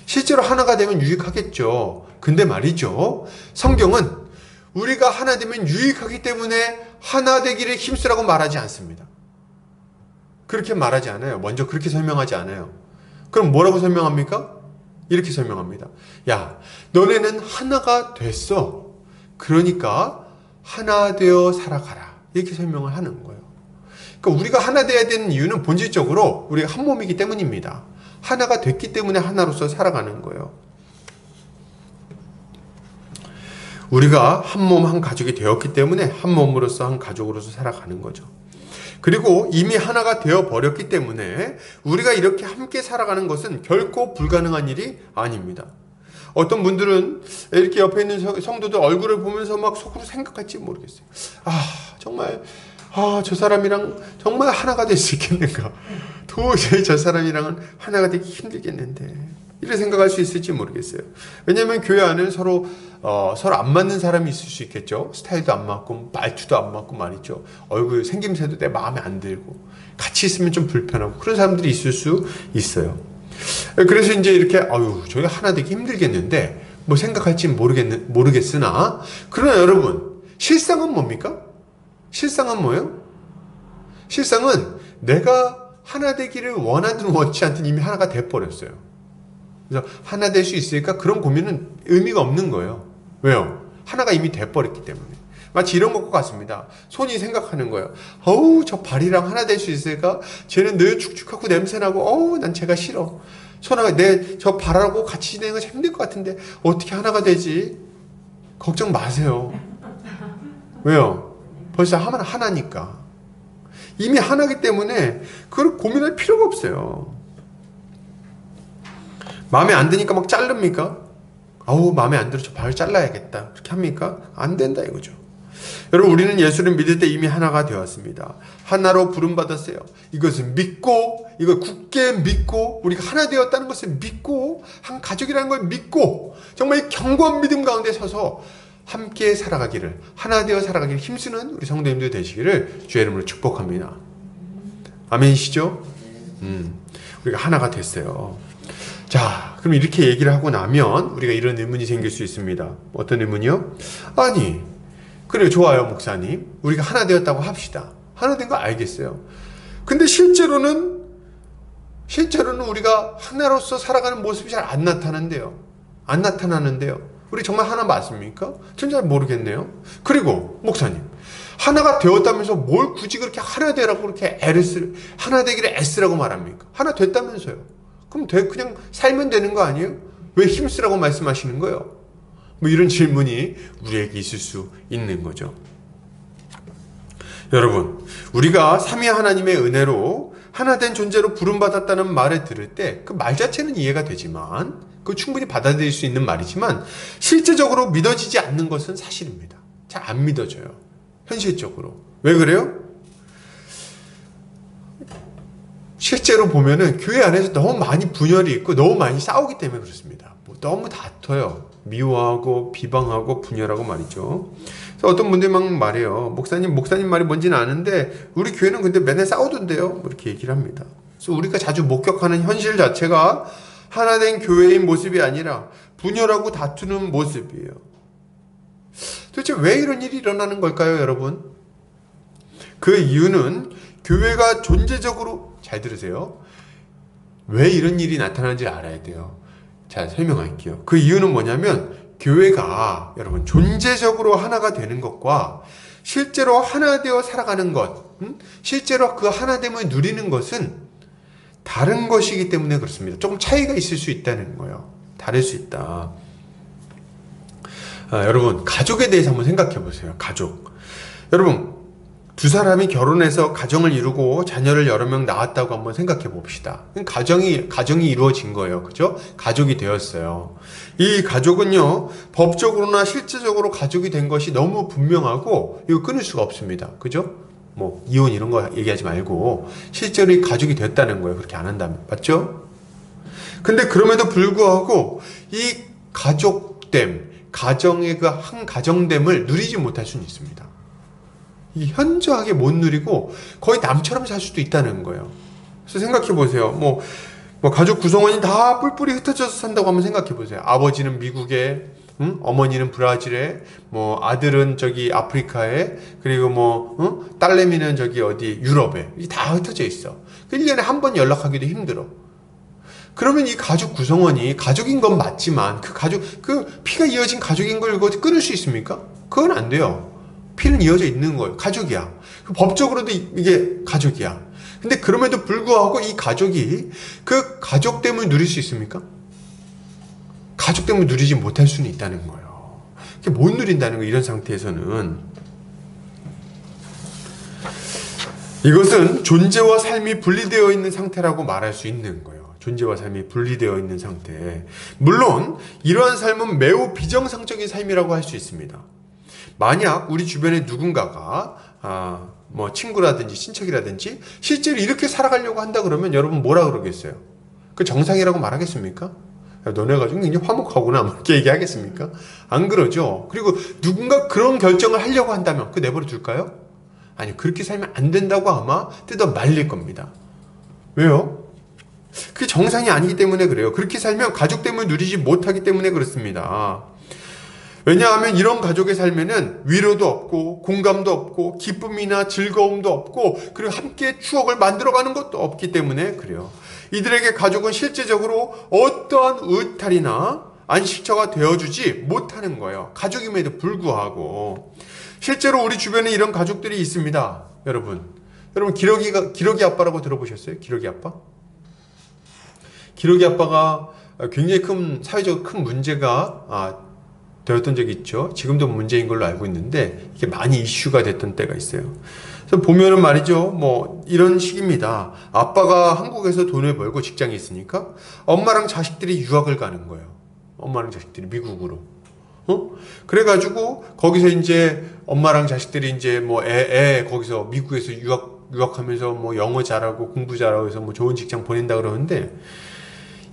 실제로 하나가 되면 유익하겠죠. 근데 말이죠, 성경은 우리가 하나 되면 유익하기 때문에 하나 되기를 힘쓰라고 말하지 않습니다. 그렇게 말하지 않아요. 먼저 그렇게 설명하지 않아요. 그럼 뭐라고 설명합니까? 이렇게 설명합니다. 야, 너네는 하나가 됐어. 그러니까 하나 되어 살아가라. 이렇게 설명을 하는 거예요. 그러니까 우리가 하나 되어야 되는 이유는 본질적으로 우리가 한 몸이기 때문입니다. 하나가 됐기 때문에 하나로서 살아가는 거예요. 우리가 한 몸, 한 가족이 되었기 때문에 한 몸으로서, 한 가족으로서 살아가는 거죠. 그리고 이미 하나가 되어버렸기 때문에 우리가 이렇게 함께 살아가는 것은 결코 불가능한 일이 아닙니다. 어떤 분들은 이렇게 옆에 있는 성도들 얼굴을 보면서 막 속으로 생각할지 모르겠어요. 정말 저 사람이랑 정말 하나가 될 수 있겠는가. 도저히 저 사람이랑은 하나가 되기 힘들겠는데, 이런 생각할 수 있을지 모르겠어요. 왜냐하면 교회 안에는 서로 안 맞는 사람이 있을 수 있겠죠. 스타일도 안 맞고 말투도 안 맞고 말이죠. 얼굴 생김새도 내 마음에 안 들고 같이 있으면 좀 불편하고 그런 사람들이 있을 수 있어요. 그래서 이제 이렇게 저희가 하나 되기 힘들겠는데 생각할지 모르겠으나, 그러나 여러분, 실상은 뭡니까? 실상은 뭐예요? 실상은 내가 하나 되기를 원하든 원치 않든 이미 하나가 돼버렸어요. 그래서 하나 될 수 있을까? 그런 고민은 의미가 없는 거예요. 왜요? 하나가 이미 돼버렸기 때문에. 마치 이런 것과 같습니다. 손이 생각하는 거예요. 저 발이랑 하나 될 수 있을까? 쟤는 늘 축축하고 냄새나고 난 쟤가 싫어. 손아가 저 발하고 같이 지내는 거 힘들 것 같은데 어떻게 하나가 되지? 걱정 마세요. 왜요? 벌써 하나니까. 이미 하나기 때문에 그걸 고민할 필요가 없어요. 마음에 안 드니까 막 자릅니까? 마음에 안 들어 저 발을 잘라야겠다. 그렇게 합니까? 안 된다 이거죠. 여러분, 우리는 예수를 믿을 때 이미 하나가 되었습니다. 하나로 부름받았어요. 이것을 믿고, 이걸 굳게 믿고, 우리가 하나 되었다는 것을 믿고, 한 가족이라는 걸 믿고, 정말 견고한 믿음 가운데 서서 함께 살아가기를, 하나 되어 살아가기를 힘쓰는 우리 성도님들 되시기를 주의 이름으로 축복합니다. 아멘이시죠? 우리가 하나가 됐어요. 자, 그럼 이렇게 얘기를 하고 나면 우리가 이런 의문이 생길 수 있습니다. 어떤 의문이요? 아니, 그래요, 좋아요, 목사님. 우리가 하나 되었다고 합시다. 하나 된 거 알겠어요. 근데 실제로는 우리가 하나로서 살아가는 모습이 잘 안 나타나는데요. 우리 정말 하나 맞습니까? 전 잘 모르겠네요. 그리고 목사님, 하나가 되었다면서 뭘 굳이 그렇게 하나 되라고 그렇게 하나 되기를 애쓰라고 말합니까? 하나 됐다면서요. 그럼 그냥 살면 되는 거 아니에요? 왜 힘쓰라고 말씀하시는 거예요? 뭐 이런 질문이 우리에게 있을 수 있는 거죠. 여러분, 우리가 삼위 하나님의 은혜로 하나된 존재로 부름받았다는 말을 들을 때 그 말 자체는 이해가 되지만, 그 충분히 받아들일 수 있는 말이지만 실제적으로 믿어지지 않는 것은 사실입니다. 잘 안 믿어져요. 현실적으로. 왜 그래요? 실제로 보면은 교회 안에서 너무 많이 분열이 있고 너무 많이 싸우기 때문에 그렇습니다. 너무 다퉈요. 미워하고 비방하고 분열하고 말이죠. 그래서 어떤 분들이 막 말해요. 목사님 말이 뭔지는 아는데 우리 교회는 근데 맨날 싸우던데요. 뭐 이렇게 얘기를 합니다. 그래서 우리가 자주 목격하는 현실 자체가 하나된 교회인 모습이 아니라 분열하고 다투는 모습이에요. 도대체 왜 이런 일이 일어나는 걸까요, 여러분? 그 이유는 교회가 존재적으로, 잘 들으세요. 왜 이런 일이 나타나는지 알아야 돼요. 자, 설명할게요. 그 이유는 뭐냐면 교회가 여러분 존재적으로 하나가 되는 것과 실제로 하나 되어 살아가는 것, 실제로 그 하나됨을 누리는 것은 다른 것이기 때문에 그렇습니다. 조금 차이가 있을 수 있다는 거예요. 다를 수 있다. 여러분, 가족에 대해서 한번 생각해 보세요. 가족. 여러분, 두 사람이 결혼해서 가정을 이루고 자녀를 여러 명 낳았다고 한번 생각해 봅시다. 가정이 이루어진 거예요. 그죠? 가족이 되었어요. 이 가족은요, 법적으로나 실제적으로 가족이 된 것이 너무 분명하고 이거 끊을 수가 없습니다. 그죠? 뭐 이혼 이런 거 얘기하지 말고 실제로 이 가족이 됐다는 거예요. 그렇게 안 한다면. 맞죠? 근데 그럼에도 불구하고 이 가족됨, 가정의 그 한 가정됨을 누리지 못할 수는 있습니다. 이 현저하게 못 누리고 거의 남처럼 살 수도 있다는 거예요. 그래서 생각해 보세요. 뭐 가족 구성원이 다 뿔뿔이 흩어져서 산다고 한번 생각해 보세요. 아버지는 미국에, 어머니는 브라질에, 뭐 아들은 저기 아프리카에, 그리고 딸내미는 저기 어디 유럽에, 이게 다 흩어져 있어. 1년에 한 번 연락하기도 힘들어. 그러면 이 가족 구성원이 가족인 건 맞지만 그 피가 이어진 가족인 걸 이거 끊을 수 있습니까? 그건 안 돼요. 피는 이어져 있는 거예요. 가족이야. 법적으로도 이게 가족이야. 근데 그럼에도 불구하고 이 가족이 그 가족됨을 누릴 수 있습니까? 가족됨을 누리지 못할 수는 있다는 거예요. 못 누린다는 거예요. 이런 상태에서는. 이것은 존재와 삶이 분리되어 있는 상태라고 말할 수 있는 거예요. 존재와 삶이 분리되어 있는 상태. 물론 이러한 삶은 매우 비정상적인 삶이라고 할 수 있습니다. 만약 우리 주변에 누군가가 뭐 친구라든지 친척이라든지 실제로 이렇게 살아가려고 한다 그러면 여러분 뭐라 그러겠어요? 그 정상이라고 말하겠습니까? 야, 너네가 좀 굉장히 화목하구나 이렇게 얘기하겠습니까? 안 그러죠. 그리고 누군가 그런 결정을 하려고 한다면 그 내버려 둘까요? 아니, 그렇게 살면 안 된다고 아마 뜯어 말릴 겁니다. 왜요? 그게 정상이 아니기 때문에 그래요. 그렇게 살면 가족됨을 누리지 못하기 때문에 그렇습니다. 왜냐하면 이런 가족의 삶에는 위로도 없고 공감도 없고 기쁨이나 즐거움도 없고 그리고 함께 추억을 만들어가는 것도 없기 때문에 그래요. 이들에게 가족은 실제적으로 어떠한 의탈이나 안식처가 되어주지 못하는 거예요. 가족임에도 불구하고. 실제로 우리 주변에 이런 가족들이 있습니다. 여러분 기러기 아빠라고 들어보셨어요? 기러기 아빠? 기러기 아빠가 굉장히 사회적으로 큰 문제가 되었던 적이 있죠. 지금도 문제인 걸로 알고 있는데 이게 많이 이슈가 됐던 때가 있어요. 그래서 보면은 말이죠. 뭐 이런 식입니다. 아빠가 한국에서 돈을 벌고 직장이 있으니까 엄마랑 자식들이 유학을 가는 거예요. 엄마랑 자식들이 미국으로. 그래가지고 거기서 이제 엄마랑 자식들이 이제 뭐 거기서 미국에서 유학하면서 뭐 영어 잘하고 공부 잘하고 해서 뭐 좋은 직장 보낸다 그러는데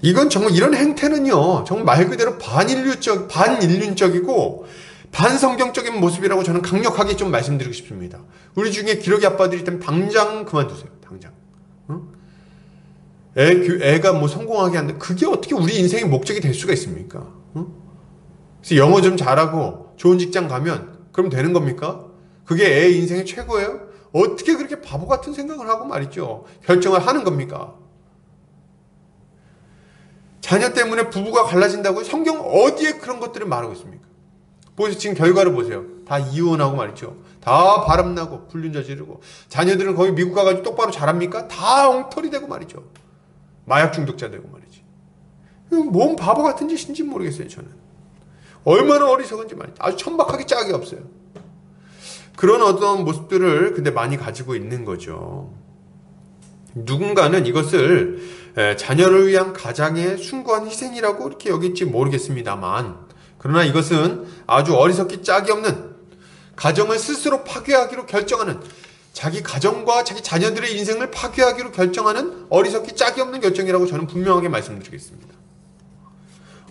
이건 정말 이런 행태는요, 정말 말 그대로 반인륜적이고 반성경적인 모습이라고 저는 강력하게 좀 말씀드리고 싶습니다. 우리 중에 기러기 아빠들이 있다면 당장 그만두세요. 당장. 애가 뭐 성공하게 하는데 그게 어떻게 우리 인생의 목적이 될 수가 있습니까? 응? 그래서 영어 좀 잘하고 좋은 직장 가면 그럼 되는 겁니까? 그게 애 인생의 최고예요? 어떻게 그렇게 바보 같은 생각을 하고 말이죠. 결정을 하는 겁니까? 자녀 때문에 부부가 갈라진다고 성경 어디에 그런 것들을 말하고 있습니까? 보세요. 지금 결과를 보세요. 다 이혼하고 말이죠. 다 바람나고 불륜 저지르고 자녀들은 거기 미국 가가지고 똑바로 자랍니까? 다 엉터리 되고 말이죠. 마약 중독자 되고 말이지. 뭔 바보 같은 짓인지 모르겠어요. 저는. 얼마나 어리석은지 말이죠. 아주 천박하게 짝이 없어요. 그런 어떤 모습들을 근데 많이 가지고 있는 거죠. 누군가는 이것을 자녀를 위한 가장의 숭고한 희생이라고 이렇게 여길지 모르겠습니다만, 그러나 이것은 아주 어리석기 짝이 없는 가정을 스스로 파괴하기로 결정하는, 자기 가정과 자기 자녀들의 인생을 파괴하기로 결정하는 어리석기 짝이 없는 결정이라고 저는 분명하게 말씀드리겠습니다.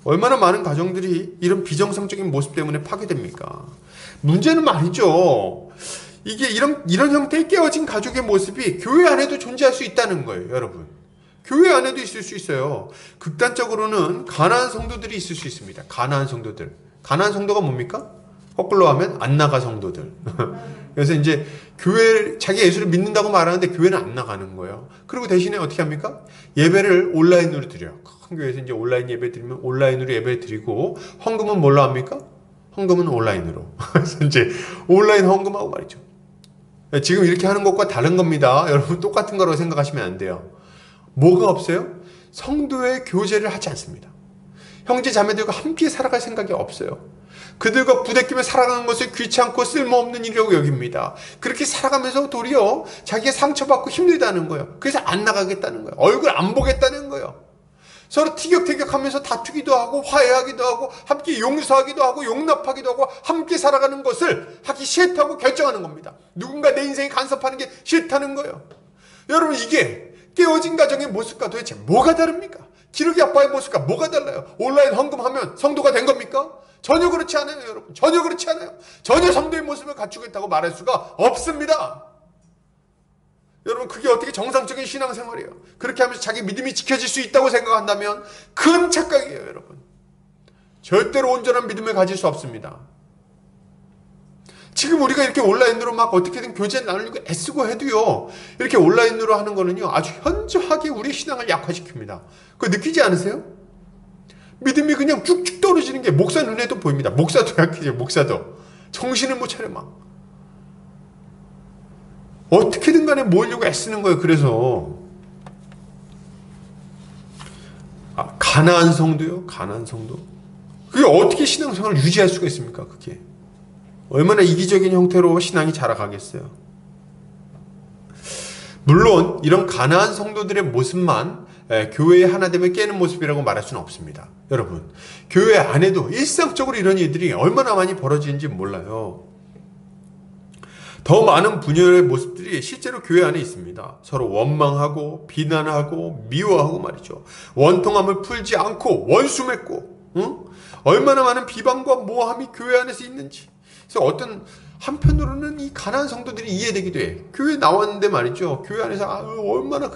얼마나 많은 가정들이 이런 비정상적인 모습 때문에 파괴됩니까? 문제는 말이죠. 이게 이런 형태의 깨어진 가족의 모습이 교회 안에도 존재할 수 있다는 거예요, 여러분. 교회 안에도 있을 수 있어요. 극단적으로는 가난한 성도들이 있을 수 있습니다. 가난한 성도들. 가난한 성도가 뭡니까? 거꾸로 하면 안 나가 성도들. 그래서 이제 교회, 자기 예수를 믿는다고 말하는데 교회는 안 나가는 거예요. 그리고 대신에 어떻게 합니까? 예배를 온라인으로 드려요. 큰 교회에서 이제 온라인 예배 드리면 온라인으로 예배 드리고, 헌금은 뭘로 합니까? 헌금은 온라인으로. 그래서 이제 온라인 헌금하고 말이죠. 지금 이렇게 하는 것과 다른 겁니다. 여러분 똑같은 거라고 생각하시면 안 돼요. 뭐가 없어요? 성도의 교제를 하지 않습니다. 형제 자매들과 함께 살아갈 생각이 없어요. 그들과 부대끼며 살아가는 것을 귀찮고 쓸모없는 일이라고 여깁니다. 그렇게 살아가면서 도리어 자기가 상처받고 힘들다는 거예요. 그래서 안 나가겠다는 거예요. 얼굴 안 보겠다는 거예요. 서로 티격태격하면서 다투기도 하고 화해하기도 하고 함께 용서하기도 하고 용납하기도 하고 함께 살아가는 것을 하기 싫다고 결정하는 겁니다. 누군가 내 인생에 간섭하는 게 싫다는 거예요. 여러분, 이게 깨어진 가정의 모습과 도대체 뭐가 다릅니까? 기러기 아빠의 모습과 뭐가 달라요? 온라인 헌금하면 성도가 된 겁니까? 전혀 그렇지 않아요, 여러분. 전혀 그렇지 않아요. 전혀 성도의 모습을 갖추고 있다고 말할 수가 없습니다. 여러분, 그게 어떻게 정상적인 신앙생활이에요? 그렇게 하면서 자기 믿음이 지켜질 수 있다고 생각한다면 큰 착각이에요, 여러분. 절대로 온전한 믿음을 가질 수 없습니다. 지금 우리가 이렇게 온라인으로 막 어떻게든 교제를 나누려고 애쓰고 해도요, 이렇게 온라인으로 하는 거는요, 아주 현저하게 우리 신앙을 약화시킵니다. 그거 느끼지 않으세요? 믿음이 그냥 쭉쭉 떨어지는 게 목사 눈에도 보입니다. 목사도 약해져요, 목사도. 정신을 못 차려, 막. 어떻게든 간에 모으려고 애쓰는 거예요. 그래서 가난한 성도요? 가난한 성도? 그게 어떻게 신앙생활을 유지할 수가 있습니까? 그게 얼마나 이기적인 형태로 신앙이 자라가겠어요. 물론 이런 가난한 성도들의 모습만 교회의 하나됨을 깨는 모습이라고 말할 수는 없습니다. 여러분, 교회 안에도 일상적으로 이런 일들이 얼마나 많이 벌어지는지 몰라요. 더 많은 분열의 모습들이 실제로 교회 안에 있습니다. 서로 원망하고 비난하고 미워하고 말이죠. 원통함을 풀지 않고 원수 맺고, 응? 얼마나 많은 비방과 모함이 교회 안에서 있는지. 그래서 어떤 한편으로는 이 가난한 성도들이 이해되기도 해. 교회 나왔는데 말이죠. 교회 안에서 얼마나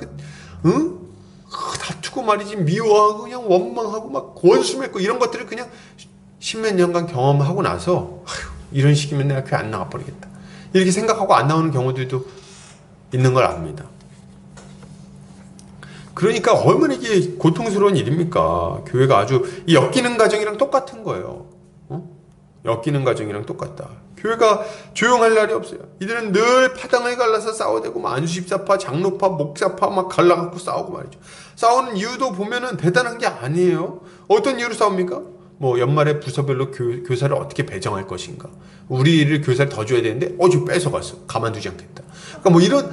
다투고 말이지, 미워하고 그냥 원망하고 막 원수 맺고 이런 것들을 그냥 십몇 년간 경험하고 나서 이런 식이면 내가 교회 안 나가버리겠다, 이렇게 생각하고 안 나오는 경우들도 있는 걸 압니다. 그러니까 얼마나 이게 고통스러운 일입니까? 교회가 아주 엮이는 가정이랑 똑같은 거예요. 엮이는 가정이랑 똑같다. 교회가 조용할 날이 없어요. 이들은 늘 파당을 갈라서 싸워대고 막 안수집사파, 장로파, 목사파 막 갈라갖고 싸우고 말이죠. 싸우는 이유도 보면은 대단한 게 아니에요. 어떤 이유로 싸웁니까? 뭐 연말에 부서별로 교사를 어떻게 배정할 것인가, 우리를 교사를 더 줘야 되는데 저 뺏어갔어, 가만두지 않겠다. 그러니까 뭐 이런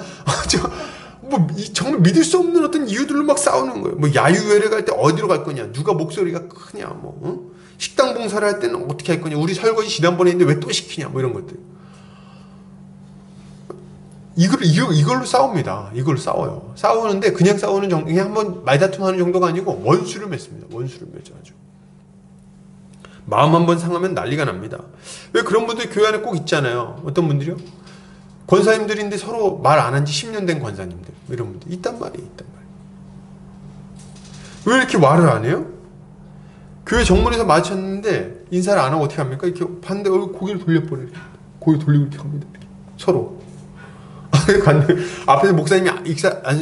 정말 믿을 수 없는 어떤 이유들로 막 싸우는 거예요. 뭐 야유회를 갈 때 어디로 갈 거냐, 누가 목소리가 크냐, 식당 봉사를 할 때는 어떻게 할 거냐, 우리 설거지 지난번에 했는데 왜 또 시키냐, 뭐 이런 것들. 이걸로 싸웁니다. 이걸로 싸워요. 싸우는데 그냥 싸우는 정도, 그냥 한번 말다툼하는 정도가 아니고 원수를 맺습니다. 원수를 맺어가지고. 마음 한번 상하면 난리가 납니다. 왜 그런 분들 교회 안에 꼭 있잖아요. 어떤 분들이요? 권사님들인데 서로 말 안 한 지 10년 된 권사님들, 이런 분들 있단 말이에요. 있단 말이에요. 왜 이렇게 말을 안 해요? 교회 정문에서 마주쳤는데 인사를 안 하고 어떻게 합니까? 이렇게 반대 고개를 돌려버려요. 고개 돌리고 이렇게 합니다. 이렇게. 서로. 앞에서 목사님이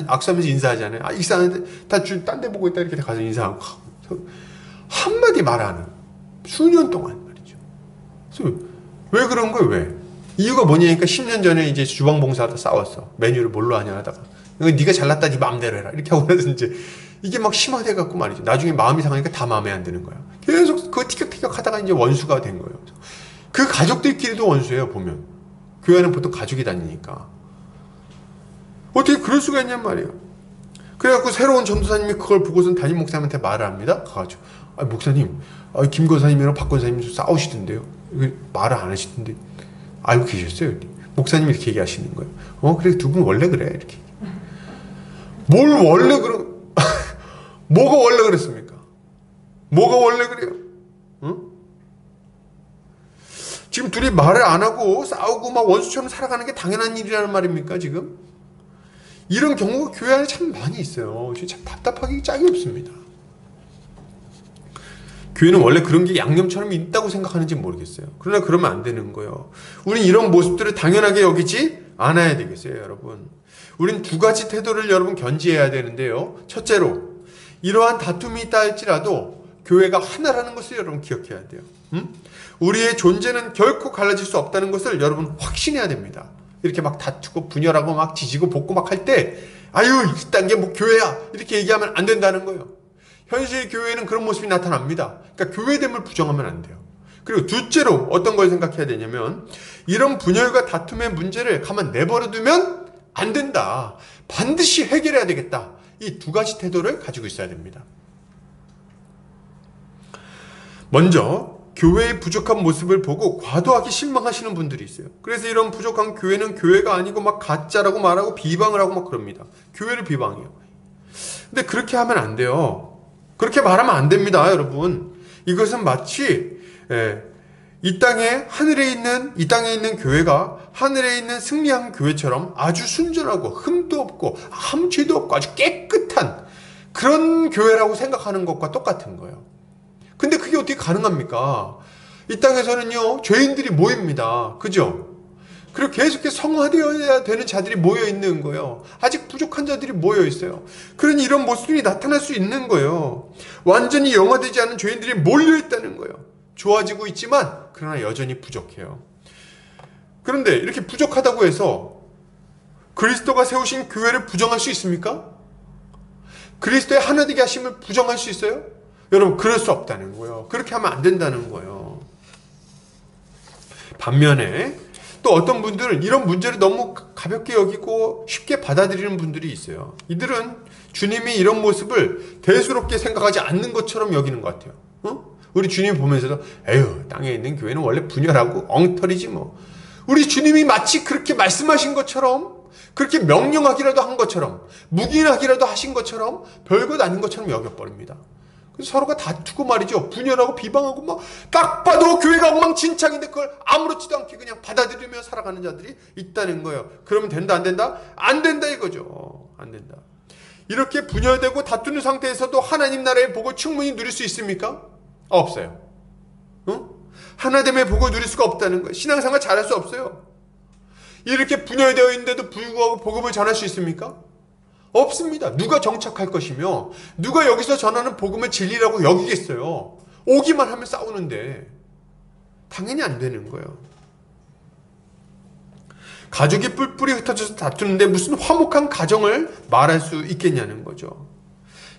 악수하면서 인사하잖아요. 익사하는데 딴 데 보고 있다 이렇게 가서 인사하고 한마디 말 안 해요. 수년 동안 말이죠. 그래서 왜 그런 거예요? 왜? 이유가 뭐냐니까 10년 전에 이제 주방봉사하다 싸웠어. 메뉴를 뭘로 하냐 하다가 네가 잘났다 네 마음대로 해라 이렇게 하고 나서 이제 이게 막 심화돼 갖고 말이죠. 나중에 마음이 상하니까 다 마음에 안 드는 거야. 계속 그거 티격태격 하다가 이제 원수가 된 거예요. 그 가족들끼리도 원수예요. 보면 교회는 보통 가족이 다니니까 어떻게 그럴 수가 있냔 말이에요. 그래갖고 새로운 전도사님이 그걸 보고선 담임 목사님한테 말을 합니다. 가가지고 목사님 김 권사님이랑 박 권사님이 싸우시던데요. 말을 안 하시던데 알고 계셨어요? 목사님이 이렇게 얘기하시는 거예요. 그래 두 분 원래 그래 이렇게. 뭘 원래 뭐가 원래 그랬습니까? 뭐가 원래 그래요? 응? 지금 둘이 말을 안 하고 싸우고 막 원수처럼 살아가는 게 당연한 일이라는 말입니까 지금? 이런 경우가 교회 안에 참 많이 있어요. 참 답답하기 짝이 없습니다. 교회는 원래 그런 게 양념처럼 있다고 생각하는지 모르겠어요. 그러나 그러면 안 되는 거예요. 우린 이런 모습들을 당연하게 여기지 않아야 되겠어요, 여러분. 우린 두 가지 태도를 여러분 견지해야 되는데요. 첫째로 이러한 다툼이 있다 할지라도 교회가 하나라는 것을 여러분 기억해야 돼요. 우리의 존재는 결코 갈라질 수 없다는 것을 여러분 확신해야 됩니다. 이렇게 막 다투고 분열하고 막 지지고 볶고 막 할 때 아유 이딴 게 뭐 교회야 이렇게 얘기하면 안 된다는 거예요. 현실 교회에는 그런 모습이 나타납니다. 그러니까 교회됨을 부정하면 안 돼요. 그리고 둘째로 어떤 걸 생각해야 되냐면 이런 분열과 다툼의 문제를 가만 내버려 두면 안 된다. 반드시 해결해야 되겠다. 이 두 가지 태도를 가지고 있어야 됩니다. 먼저 교회의 부족한 모습을 보고 과도하게 실망하시는 분들이 있어요. 그래서 이런 부족한 교회는 교회가 아니고 막 가짜라고 말하고 비방을 하고 막 그럽니다. 교회를 비방해요. 근데 그렇게 하면 안 돼요. 그렇게 말하면 안 됩니다, 여러분. 이것은 마치 이 땅에 있는 교회가 하늘에 있는 승리한 교회처럼 아주 순전하고 흠도 없고 아무 죄도 없고 아주 깨끗한 그런 교회라고 생각하는 것과 똑같은 거예요. 근데 그게 어떻게 가능합니까? 이 땅에서는요 죄인들이 모입니다. 그죠? 그리고 계속해서 성화되어야 되는 자들이 모여 있는 거예요. 아직 부족한 자들이 모여 있어요. 그러니 이런 모습이 나타날 수 있는 거예요. 완전히 영화되지 않은 죄인들이 몰려 있다는 거예요. 좋아지고 있지만 그러나 여전히 부족해요. 그런데 이렇게 부족하다고 해서 그리스도가 세우신 교회를 부정할 수 있습니까? 그리스도의 하나 되게 하심을 부정할 수 있어요? 여러분 그럴 수 없다는 거예요. 그렇게 하면 안 된다는 거예요. 반면에 또 어떤 분들은 이런 문제를 너무 가볍게 여기고 쉽게 받아들이는 분들이 있어요. 이들은 주님이 이런 모습을 대수롭게 생각하지 않는 것처럼 여기는 것 같아요. 우리 주님 보면서도 에휴 땅에 있는 교회는 원래 분열하고 엉터리지 뭐. 우리 주님이 마치 그렇게 말씀하신 것처럼 그렇게 명령하기라도 한 것처럼 묵인하기라도 하신 것처럼 별것 아닌 것처럼 여겨버립니다. 그래서 서로가 다투고 말이죠. 분열하고 비방하고 막 딱 봐도 교회가 엉망진창인데 그걸 아무렇지도 않게 그냥 받아들이며 살아가는 자들이 있다는 거예요. 그러면 된다 안 된다? 안 된다 이거죠. 안 된다. 이렇게 분열되고 다투는 상태에서도 하나님 나라의 복을 충분히 누릴 수 있습니까? 없어요. 하나됨의 복을 누릴 수가 없다는 거예요. 신앙생활 잘할 수 없어요. 이렇게 분열되어 있는데도 불구하고 복음을 전할 수 있습니까? 없습니다. 누가 정착할 것이며 누가 여기서 전하는 복음을 진리라고 여기겠어요. 오기만 하면 싸우는데 당연히 안 되는 거예요. 가족이 뿔뿔이 흩어져서 다투는데 무슨 화목한 가정을 말할 수 있겠냐는 거죠.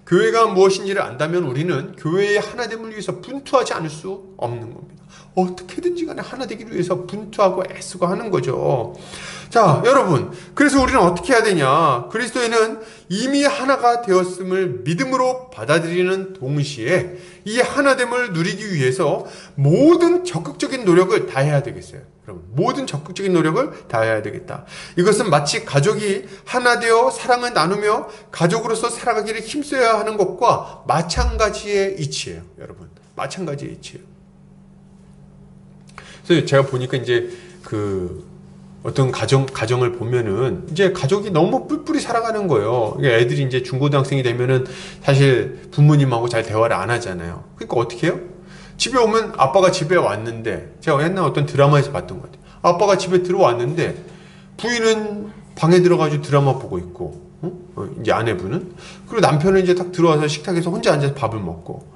교회가 무엇인지를 안다면 우리는 교회의 하나됨을 위해서 분투하지 않을 수 없는 겁니다. 어떻게든지 간에 하나 되기 위해서 분투하고 애쓰고 하는 거죠. 자, 여러분, 그래서 우리는 어떻게 해야 되냐? 그리스도인은 이미 하나가 되었음을 믿음으로 받아들이는 동시에 이 하나됨을 누리기 위해서 모든 적극적인 노력을 다해야 되겠어요. 여러분, 모든 적극적인 노력을 다해야 되겠다. 이것은 마치 가족이 하나 되어 사랑을 나누며 가족으로서 살아가기를 힘써야 하는 것과 마찬가지의 이치예요. 여러분, 마찬가지의 이치예요. 그래서 제가 보니까 이제 어떤 가정을 보면은 이제 가족이 너무 뿔뿔이 살아가는 거예요. 애들이 이제 중고등학생이 되면은 사실 부모님하고 잘 대화를 안 하잖아요. 그러니까 어떻게 해요? 집에 오면 아빠가 집에 왔는데, 제가 옛날 어떤 드라마에서 봤던 것 같아요. 아빠가 집에 들어왔는데 부인은 방에 들어가지고 드라마 보고 있고, 이제 아내분은, 그리고 남편은 이제 딱 들어와서 식탁에서 혼자 앉아서 밥을 먹고,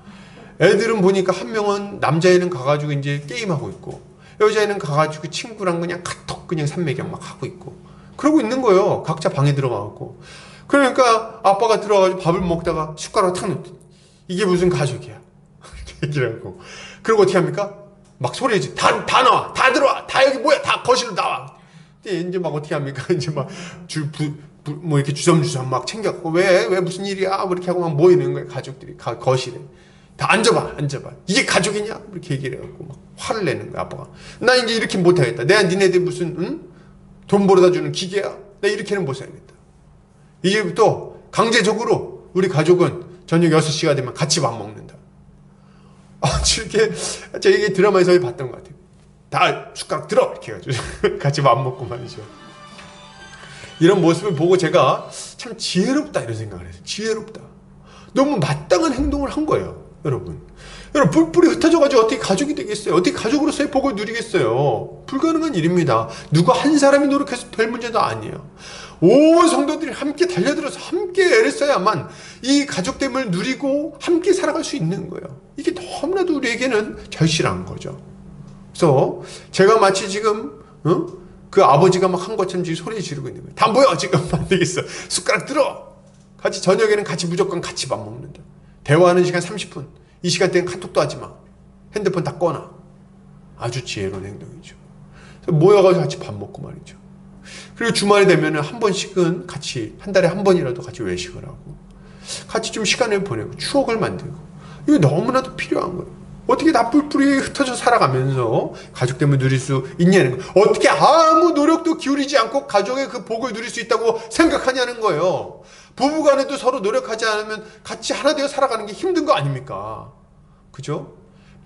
애들은 보니까 한 명은, 남자애는 가가지고 이제 게임하고 있고, 여자애는 가가지고 친구랑 그냥 카톡 그냥 삼매경 막 하고 있고, 그러고 있는 거예요. 각자 방에 들어가고. 그러니까 아빠가 들어가가지고 밥을 먹다가 숟가락 탁 놓더니, 이게 무슨 가족이야. 얘기를 하고. 그리고 어떻게 합니까? 막 소리지. 다 나와! 다 들어와! 다 여기 뭐야! 다 거실로 나와! 이제 막 어떻게 합니까? 이제 막 뭐 이렇게 주섬주섬 막 챙겨갖고, 왜 무슨 일이야? 뭐 이렇게 하고 막 모이는 거예요. 가족들이. 거실에. 다 앉아봐. 이게 가족이냐? 이렇게 얘기를 해갖고 막 화를 내는 거야, 아빠가. 나 이제 이렇게 못하겠다. 내가 니네들 무슨, 응? 돈 벌어다 주는 기계야? 나 이렇게는 못 살겠다. 이제부터 강제적으로 우리 가족은 저녁 6시가 되면 같이 밥 먹는다. 이렇게, 제가 이게 드라마에서 봤던 것 같아요. 다 숟가락 들어! 이렇게 해가지고 같이 밥 먹고 말이죠. 이런 모습을 보고 제가 참 지혜롭다 이런 생각을 했어요. 지혜롭다. 너무 마땅한 행동을 한 거예요. 여러분 뿔뿔이 흩어져가지고 어떻게 가족이 되겠어요? 어떻게 가족으로서의 복을 누리겠어요? 불가능한 일입니다. 누가 한 사람이 노력해서 될 문제도 아니에요. 온 성도들이 함께 달려들어서 함께 애를 써야만 이 가족됨을 누리고 함께 살아갈 수 있는 거예요. 이게 너무나도 우리에게는 절실한 거죠. 그래서 제가 마치 지금 그 아버지가 막 한 것처럼 지금 소리 지르고 있는 거예요. 다 모여 지금 안 되겠어. 숟가락 들어. 같이 저녁에는 같이 무조건 같이 밥 먹는다. 대화하는 시간 30분. 이 시간대는 카톡도 하지 마. 핸드폰 다 꺼놔. 아주 지혜로운 행동이죠. 그래서 모여가지고 같이 밥 먹고 말이죠. 그리고 주말에 되면은 한 번씩은 같이, 한 달에 한 번이라도 같이 외식을 하고, 같이 좀 시간을 보내고, 추억을 만들고, 이거 너무나도 필요한 거예요. 어떻게 다 뿔뿔이 흩어져 살아가면서 가족됨을 누릴 수 있냐는 거예요. 어떻게 아무 노력도 기울이지 않고 가족의 그 복을 누릴 수 있다고 생각하냐는 거예요. 부부간에도 서로 노력하지 않으면 같이 하나 되어 살아가는 게 힘든 거 아닙니까? 그죠?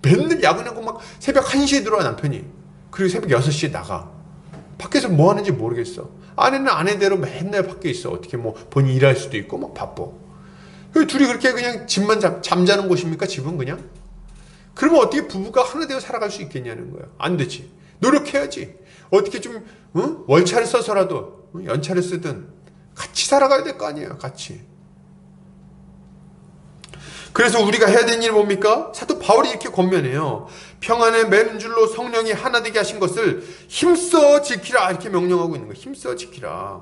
맨날 야근하고 막 새벽 1시에 들어와 남편이. 그리고 새벽 6시에 나가. 밖에서 뭐 하는지 모르겠어. 아내는 아내대로 맨날 밖에 있어. 어떻게 뭐 본인 일할 수도 있고 막 바빠. 둘이 그렇게 그냥 집만 잠자는 곳입니까? 집은 그냥? 그러면 어떻게 부부가 하나 되어 살아갈 수 있겠냐는 거야. 안 되지. 노력해야지. 어떻게 좀 월차를 써서라도 연차를 쓰든 같이 살아가야 될 거 아니에요. 같이. 그래서 우리가 해야 되는 일 뭡니까? 사도 바울이 이렇게 권면해요. 평안의 맨줄로 성령이 하나 되게 하신 것을 힘써 지키라 이렇게 명령하고 있는 거예요. 힘써 지키라.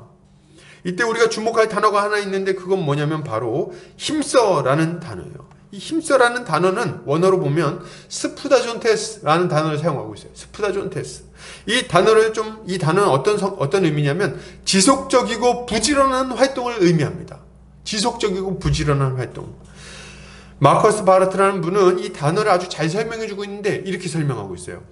이때 우리가 주목할 단어가 하나 있는데 그건 뭐냐면 바로 힘써라는 단어예요. 이 힘써라는 단어는 원어로 보면 스푸다존테스라는 단어를 사용하고 있어요. 스푸다존테스. 이 단어는 어떤 의미냐면 지속적이고 부지런한 활동을 의미합니다. 지속적이고 부지런한 활동. 마커스 바르트라는 분은 이 단어를 아주 잘 설명해주고 있는데 이렇게 설명하고 있어요.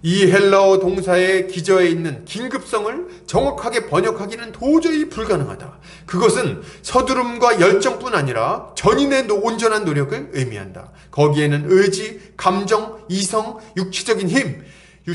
이 헬라어 동사의 기저에 있는 긴급성을 정확하게 번역하기는 도저히 불가능하다. 그것은 서두름과 열정뿐 아니라 전인의 온전한 노력을 의미한다. 거기에는 의지, 감정, 이성, 육체적인 힘,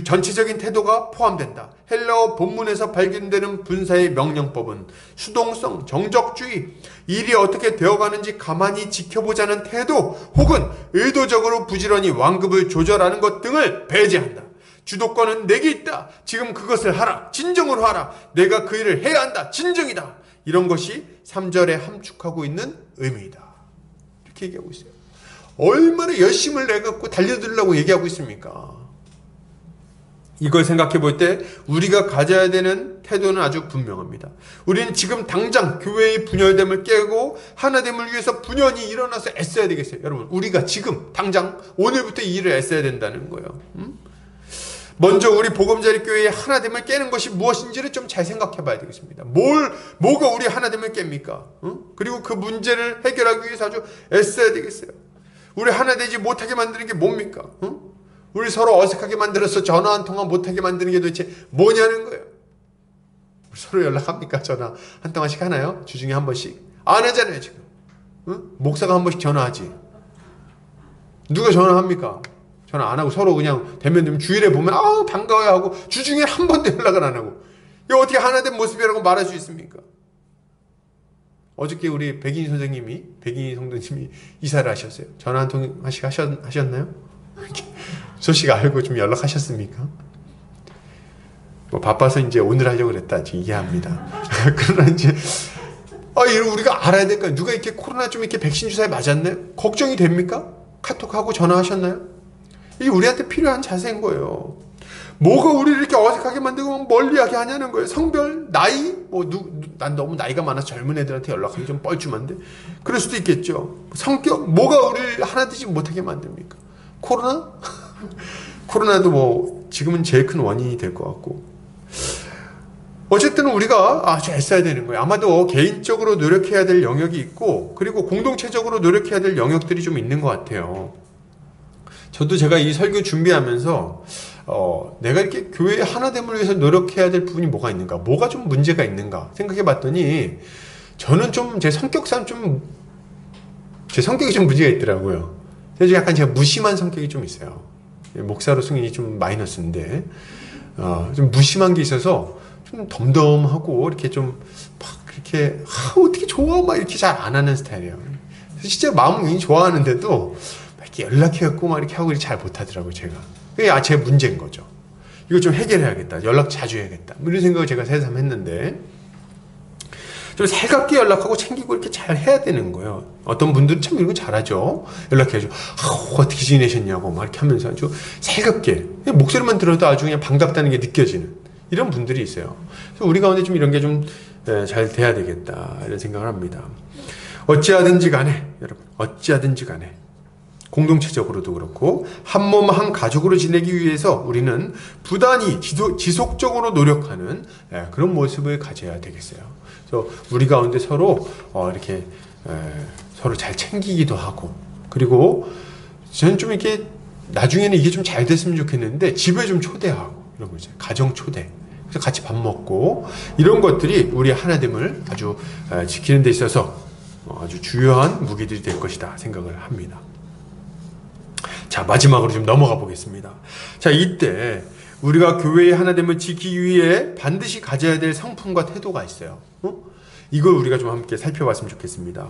전체적인 태도가 포함된다. 헬라어 본문에서 발견되는 분사의 명령법은 수동성, 정적주의, 일이 어떻게 되어가는지 가만히 지켜보자는 태도 혹은 의도적으로 부지런히 완급을 조절하는 것 등을 배제한다. 주도권은 내게 있다. 지금 그것을 하라. 진정으로 하라. 내가 그 일을 해야 한다. 진정이다. 이런 것이 3절에 함축하고 있는 의미이다. 이렇게 얘기하고 있어요. 얼마나 열심을 내갖고 달려들려고 얘기하고 있습니까? 이걸 생각해 볼 때 우리가 가져야 되는 태도는 아주 분명합니다. 우리는 지금 당장 교회의 분열됨을 깨고 하나됨을 위해서 분연히 일어나서 애써야 되겠어요. 여러분, 우리가 지금 당장 오늘부터 이 일을 애써야 된다는 거예요. 먼저 우리 보금자리 교회의 하나됨을 깨는 것이 무엇인지를 좀 잘 생각해 봐야 되겠습니다. 뭐가 우리 하나됨을 깹니까? 그리고 그 문제를 해결하기 위해서 아주 애써야 되겠어요. 우리 하나되지 못하게 만드는 게 뭡니까? 우리 서로 어색하게 만들어서 전화 한 통화 못하게 만드는 게 도대체 뭐냐는 거예요. 서로 연락합니까? 전화 한 통화씩 하나요? 주중에 한 번씩? 안 하잖아요 지금. 목사가 한 번씩 전화하지. 누가 전화합니까? 전화 안 하고 서로 그냥 대면 되면 주일에 보면 아우 반가워요 하고 주중에 한 번도 연락을 안 하고 이거 어떻게 하나된 모습이라고 말할 수 있습니까? 어저께 우리 백인희 성도님이 이사를 하셨어요. 전화 한 통 하셨나요? 소식 알고 좀 연락하셨습니까? 뭐 바빠서 이제 오늘 하려고 그랬다. 이해합니다. 그러나 이제 이거 우리가 알아야 될까요? 누가 이렇게 코로나 좀 이렇게 백신 주사에 맞았네? 걱정이 됩니까? 카톡하고 전화하셨나요? 이게 우리한테 필요한 자세인 거예요. 뭐가 우리를 이렇게 어색하게 만들고 멀리하게 하냐는 거예요. 성별, 나이, 난 너무 나이가 많아서 젊은 애들한테 연락하기 좀 뻘쭘한데 그럴 수도 있겠죠. 성격, 뭐가 우리를 하나 되지 못하게 만듭니까? 코로나? 코로나도 지금은 제일 큰 원인이 될 것 같고 어쨌든 우리가 아주 애써야 되는 거예요. 아마도 개인적으로 노력해야 될 영역이 있고 그리고 공동체적으로 노력해야 될 영역들이 좀 있는 것 같아요. 저도 제가 이 설교 준비하면서 내가 이렇게 교회의 하나됨을 위해서 노력해야 될 부분이 뭐가 있는가, 뭐가 좀 문제가 있는가 생각해 봤더니 저는 좀 제 성격상 제 성격이 좀 문제가 있더라고요. 그래서 약간 제가 무심한 성격이 좀 있어요. 목사로 승인이 좀 마이너스인데 좀 무심한 게 있어서 좀 덤덤하고 이렇게 좀 막 이렇게 어떻게 좋아 막 이렇게 잘 안 하는 스타일이에요. 실제로 마음은 굉장히 좋아하는데도 이렇게 연락해갖고 막 이렇게 하고 잘 못하더라고요. 제가 그게 제 문제인 거죠. 이거 좀 해결해야겠다. 연락 자주 해야겠다. 이런 생각을 제가 새삼 했는데 좀 살갑게 연락하고 챙기고 이렇게 잘 해야 되는 거예요. 어떤 분들은 참 이런 거 잘하죠. 연락해야죠. 어떻게 지내셨냐고 막 이렇게 하면서 아주 살갑게 목소리만 들어도 아주 그냥 반갑다는 게 느껴지는 이런 분들이 있어요. 그래서 우리 가운데 좀 이런 게 좀 잘 돼야 되겠다 이런 생각을 합니다. 어찌하든지 간에 여러분 어찌하든지 간에 공동체적으로도 그렇고 한 몸 한 가족으로 지내기 위해서 우리는 부단히 지속적으로 노력하는 그런 모습을 가져야 되겠어요. 그래서 우리 가운데 서로 이렇게 서로 잘 챙기기도 하고 그리고 저는 좀 이렇게 나중에는 이게 좀 잘 됐으면 좋겠는데 집에 좀 초대하고 이런 거 있어요. 가정 초대. 그래서 같이 밥 먹고 이런 것들이 우리 하나됨을 아주 지키는 데 있어서 아주 주요한 무기들이 될 것이다 생각을 합니다. 자, 마지막으로 좀 넘어가 보겠습니다. 자, 이때 우리가 교회의 하나됨을 지키기 위해 반드시 가져야 될 성품과 태도가 있어요. 이걸 우리가 좀 함께 살펴봤으면 좋겠습니다.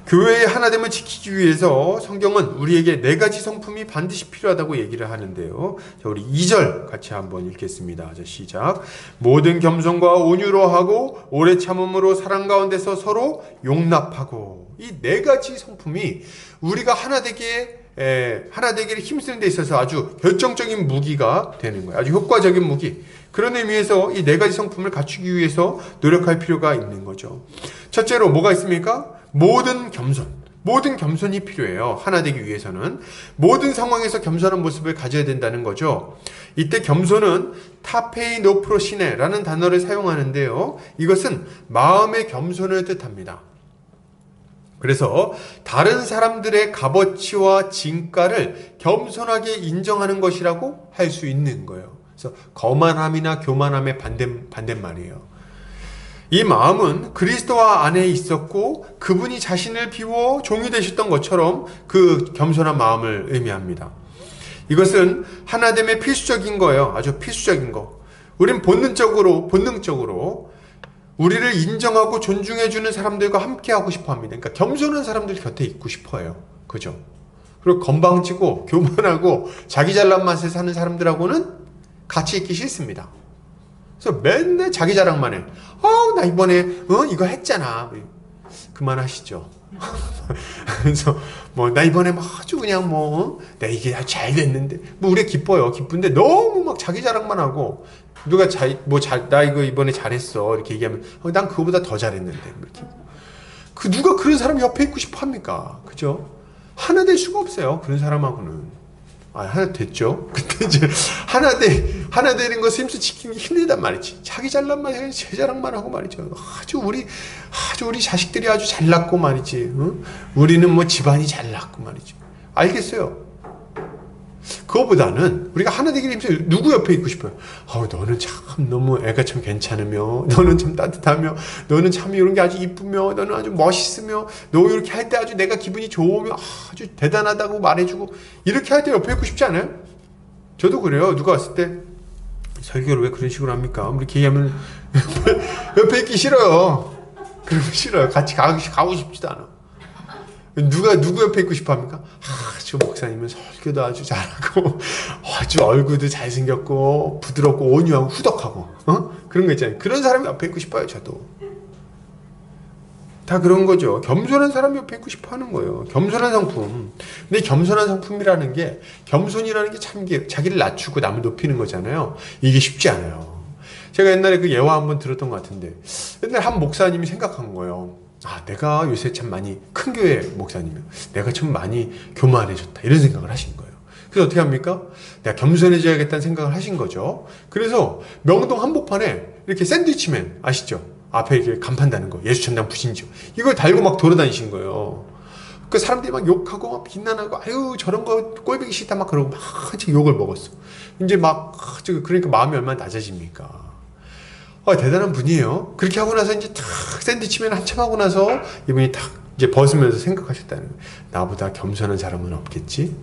교회의 하나됨을 지키기 위해서 성경은 우리에게 4가지 성품이 반드시 필요하다고 얘기를 하는데요. 자, 우리 2절 같이 한번 읽겠습니다. 자, 시작. 모든 겸손과 온유로 하고 오래 참음으로 사랑 가운데서 서로 용납하고 이 4가지 성품이 우리가 하나 되기를 힘쓰는 데 있어서 아주 결정적인 무기가 되는 거예요. 아주 효과적인 무기. 그런 의미에서 이 4가지 성품을 갖추기 위해서 노력할 필요가 있는 거죠. 첫째로 뭐가 있습니까? 모든 겸손이 필요해요. 하나 되기 위해서는 모든 상황에서 겸손한 모습을 가져야 된다는 거죠. 이때 겸손은 타페이노프로시네라는 단어를 사용하는데요. 이것은 마음의 겸손을 뜻합니다. 그래서 다른 사람들의 값어치와 진가를 겸손하게 인정하는 것이라고 할 수 있는 거예요. 그래서 거만함이나 교만함의 반대말이에요. 이 마음은 그리스도와 안에 있었고 그분이 자신을 비워 종이 되셨던 것처럼 그 겸손한 마음을 의미합니다. 이것은 하나됨의 필수적인 거예요. 아주 필수적인 거. 우린 본능적으로 우리를 인정하고 존중해주는 사람들과 함께하고 싶어 합니다. 그러니까 겸손한 사람들 곁에 있고 싶어요. 그죠? 그리고 건방지고 교만하고 자기 잘난 맛에 사는 사람들하고는 같이 있기 싫습니다. 그래서 맨날 자기 자랑만 해. 나 이번에 이거 했잖아. 그만하시죠. 그래서 나 이번에 아주 그냥 나 이게 잘 됐는데 우리가 기뻐요. 기쁜데 너무 막 자기 자랑만 하고 누가 나 이거 이번에 잘했어 이렇게 얘기하면 난 그거보다 더 잘했는데 이렇게. 누가 그런 사람 옆에 있고 싶어 합니까? 그죠? 하나 될 수가 없어요. 그런 사람하고는. 하나 됐죠. 근데 이제 하나 되는 것을 지키기 힘들단 말이지. 자기 잘난 말, 제 자랑만 하고 말이죠. 아주 우리 자식들이 아주 잘났고 말이지. 우리는 집안이 잘났고 말이지. 알겠어요. 그거보다는 우리가 하나 되기를 힘써 누구 옆에 있고 싶어요? 너는 참 너무 애가 참 괜찮으며, 너는 참 따뜻하며, 너는 참 이런 게 아주 이쁘며, 너는 아주 멋있으며, 너 이렇게 할 때 아주 내가 기분이 좋으며, 아주 대단하다고 말해주고, 이렇게 할 때 옆에 있고 싶지 않아요? 저도 그래요. 누가 왔을 때 설교를 왜 그런 식으로 합니까? 이렇게 얘기하면 옆에 있기 싫어요. 그러면 싫어요. 같이 가고 싶지도 않아. 누구 옆에 있고 싶어 합니까? 저 목사님은 설교도 아주 잘하고, 아주 얼굴도 잘생겼고, 부드럽고, 온유하고, 후덕하고, 그런 거 있잖아요. 그런 사람 옆에 있고 싶어요, 저도. 다 그런 거죠. 겸손한 사람 옆에 있고 싶어 하는 거예요. 겸손한 상품. 근데 겸손한 상품이라는 게, 겸손이라는 게 참 자기를 낮추고 남을 높이는 거잖아요. 이게 쉽지 않아요. 제가 옛날에 그 예화 한번 들었던 것 같은데, 옛날에 한 목사님이 생각한 거예요. 내가 요새 참 많이 큰 교회 목사님이요. 내가 참 많이 교만해졌다. 이런 생각을 하신 거예요. 그래서 어떻게 합니까? 내가 겸손해져야겠다는 생각을 하신 거죠. 그래서 명동 한복판에 이렇게 샌드위치맨 아시죠? 앞에 이렇게 간판 다는 거. 예수천당 부신지요. 이걸 달고 막 돌아다니신 거예요. 그 사람들이 막 욕하고 막 비난하고, 아유 저런 거 꼴보기 싫다 막 그러고 막 욕을 먹었어. 이제 막 그러니까 마음이 얼마나 낮아집니까? 대단한 분이에요. 그렇게 하고 나서 이제 탁 샌드위치맨 한참 하고 나서 이분이 탁 이제 벗으면서 생각하셨다는 거예요. 나보다 겸손한 사람은 없겠지?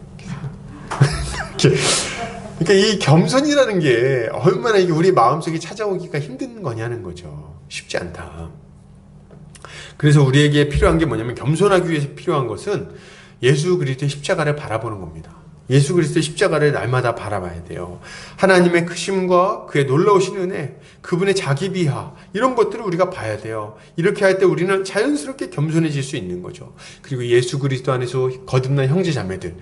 그러니까 이 겸손이라는 게 얼마나 이게 우리 마음속에 찾아오기가 힘든 거냐는 거죠. 쉽지 않다. 그래서 우리에게 필요한 게 뭐냐면, 겸손하기 위해서 필요한 것은 예수 그리스도의 십자가를 바라보는 겁니다. 예수 그리스도의 십자가를 날마다 바라봐야 돼요. 하나님의 크심과 그의 놀라우신 은혜, 그분의 자기 비하, 이런 것들을 우리가 봐야 돼요. 이렇게 할 때 우리는 자연스럽게 겸손해질 수 있는 거죠. 그리고 예수 그리스도 안에서 거듭난 형제자매들,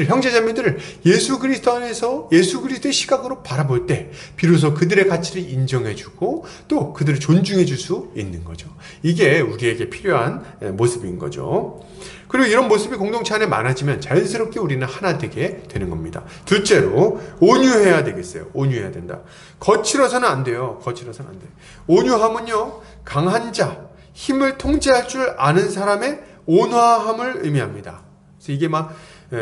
형제자매들을 예수 그리스도 안에서 예수 그리스도의 시각으로 바라볼 때 비로소 그들의 가치를 인정해주고 또 그들을 존중해줄 수 있는 거죠. 이게 우리에게 필요한 모습인 거죠. 그리고 이런 모습이 공동체 안에 많아지면 자연스럽게 우리는 하나 되게 되는 겁니다. 둘째로, 온유해야 되겠어요. 온유해야 된다. 거칠어서는 안 돼요. 거칠어서는 안 돼요. 온유함은요, 강한 자, 힘을 통제할 줄 아는 사람의 온화함을 의미합니다. 그래서 이게 막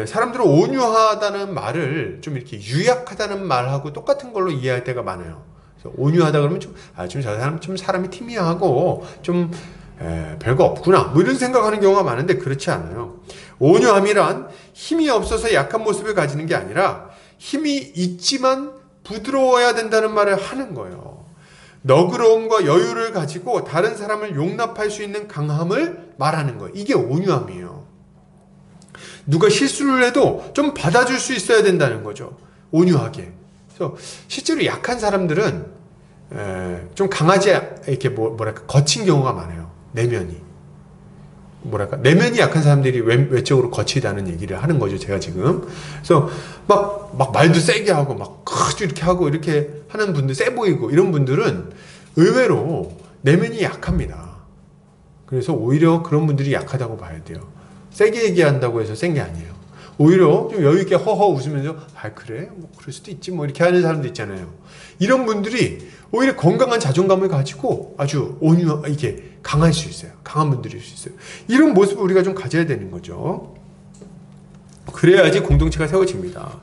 사람들은 온유하다는 말을 좀 이렇게 유약하다는 말하고 똑같은 걸로 이해할 때가 많아요. 그래서 온유하다 그러면 좀 저 사람 좀 사람이 티미하고 좀 별거 없구나, 뭐 이런 생각하는 경우가 많은데 그렇지 않아요. 온유함이란 힘이 없어서 약한 모습을 가지는 게 아니라 힘이 있지만 부드러워야 된다는 말을 하는 거예요. 너그러움과 여유를 가지고 다른 사람을 용납할 수 있는 강함을 말하는 거예요. 이게 온유함이에요. 누가 실수를 해도 좀 받아줄 수 있어야 된다는 거죠. 온유하게. 그래서 실제로 약한 사람들은 좀 강하지, 이렇게 뭐랄까 거친 경우가 많아요. 내면이 약한 사람들이 외적으로 거치다는 얘기를 하는 거죠, 제가 지금. 그래서 막 말도 세게 하고 막 이렇게 하고 이렇게 하는 분들, 세 보이고 이런 분들은 의외로 내면이 약합니다. 그래서 오히려 그런 분들이 약하다고 봐야 돼요. 세게 얘기한다고 해서 센 게 아니에요. 오히려 좀 여유 있게 허허 웃으면서 그래? 뭐 그럴 수도 있지 뭐 이렇게 하는 사람도 있잖아요. 이런 분들이 오히려 건강한 자존감을 가지고 아주 이게 강할 수 있어요. 강한 분들일 수 있어요. 이런 모습을 우리가 좀 가져야 되는 거죠. 그래야지 공동체가 세워집니다.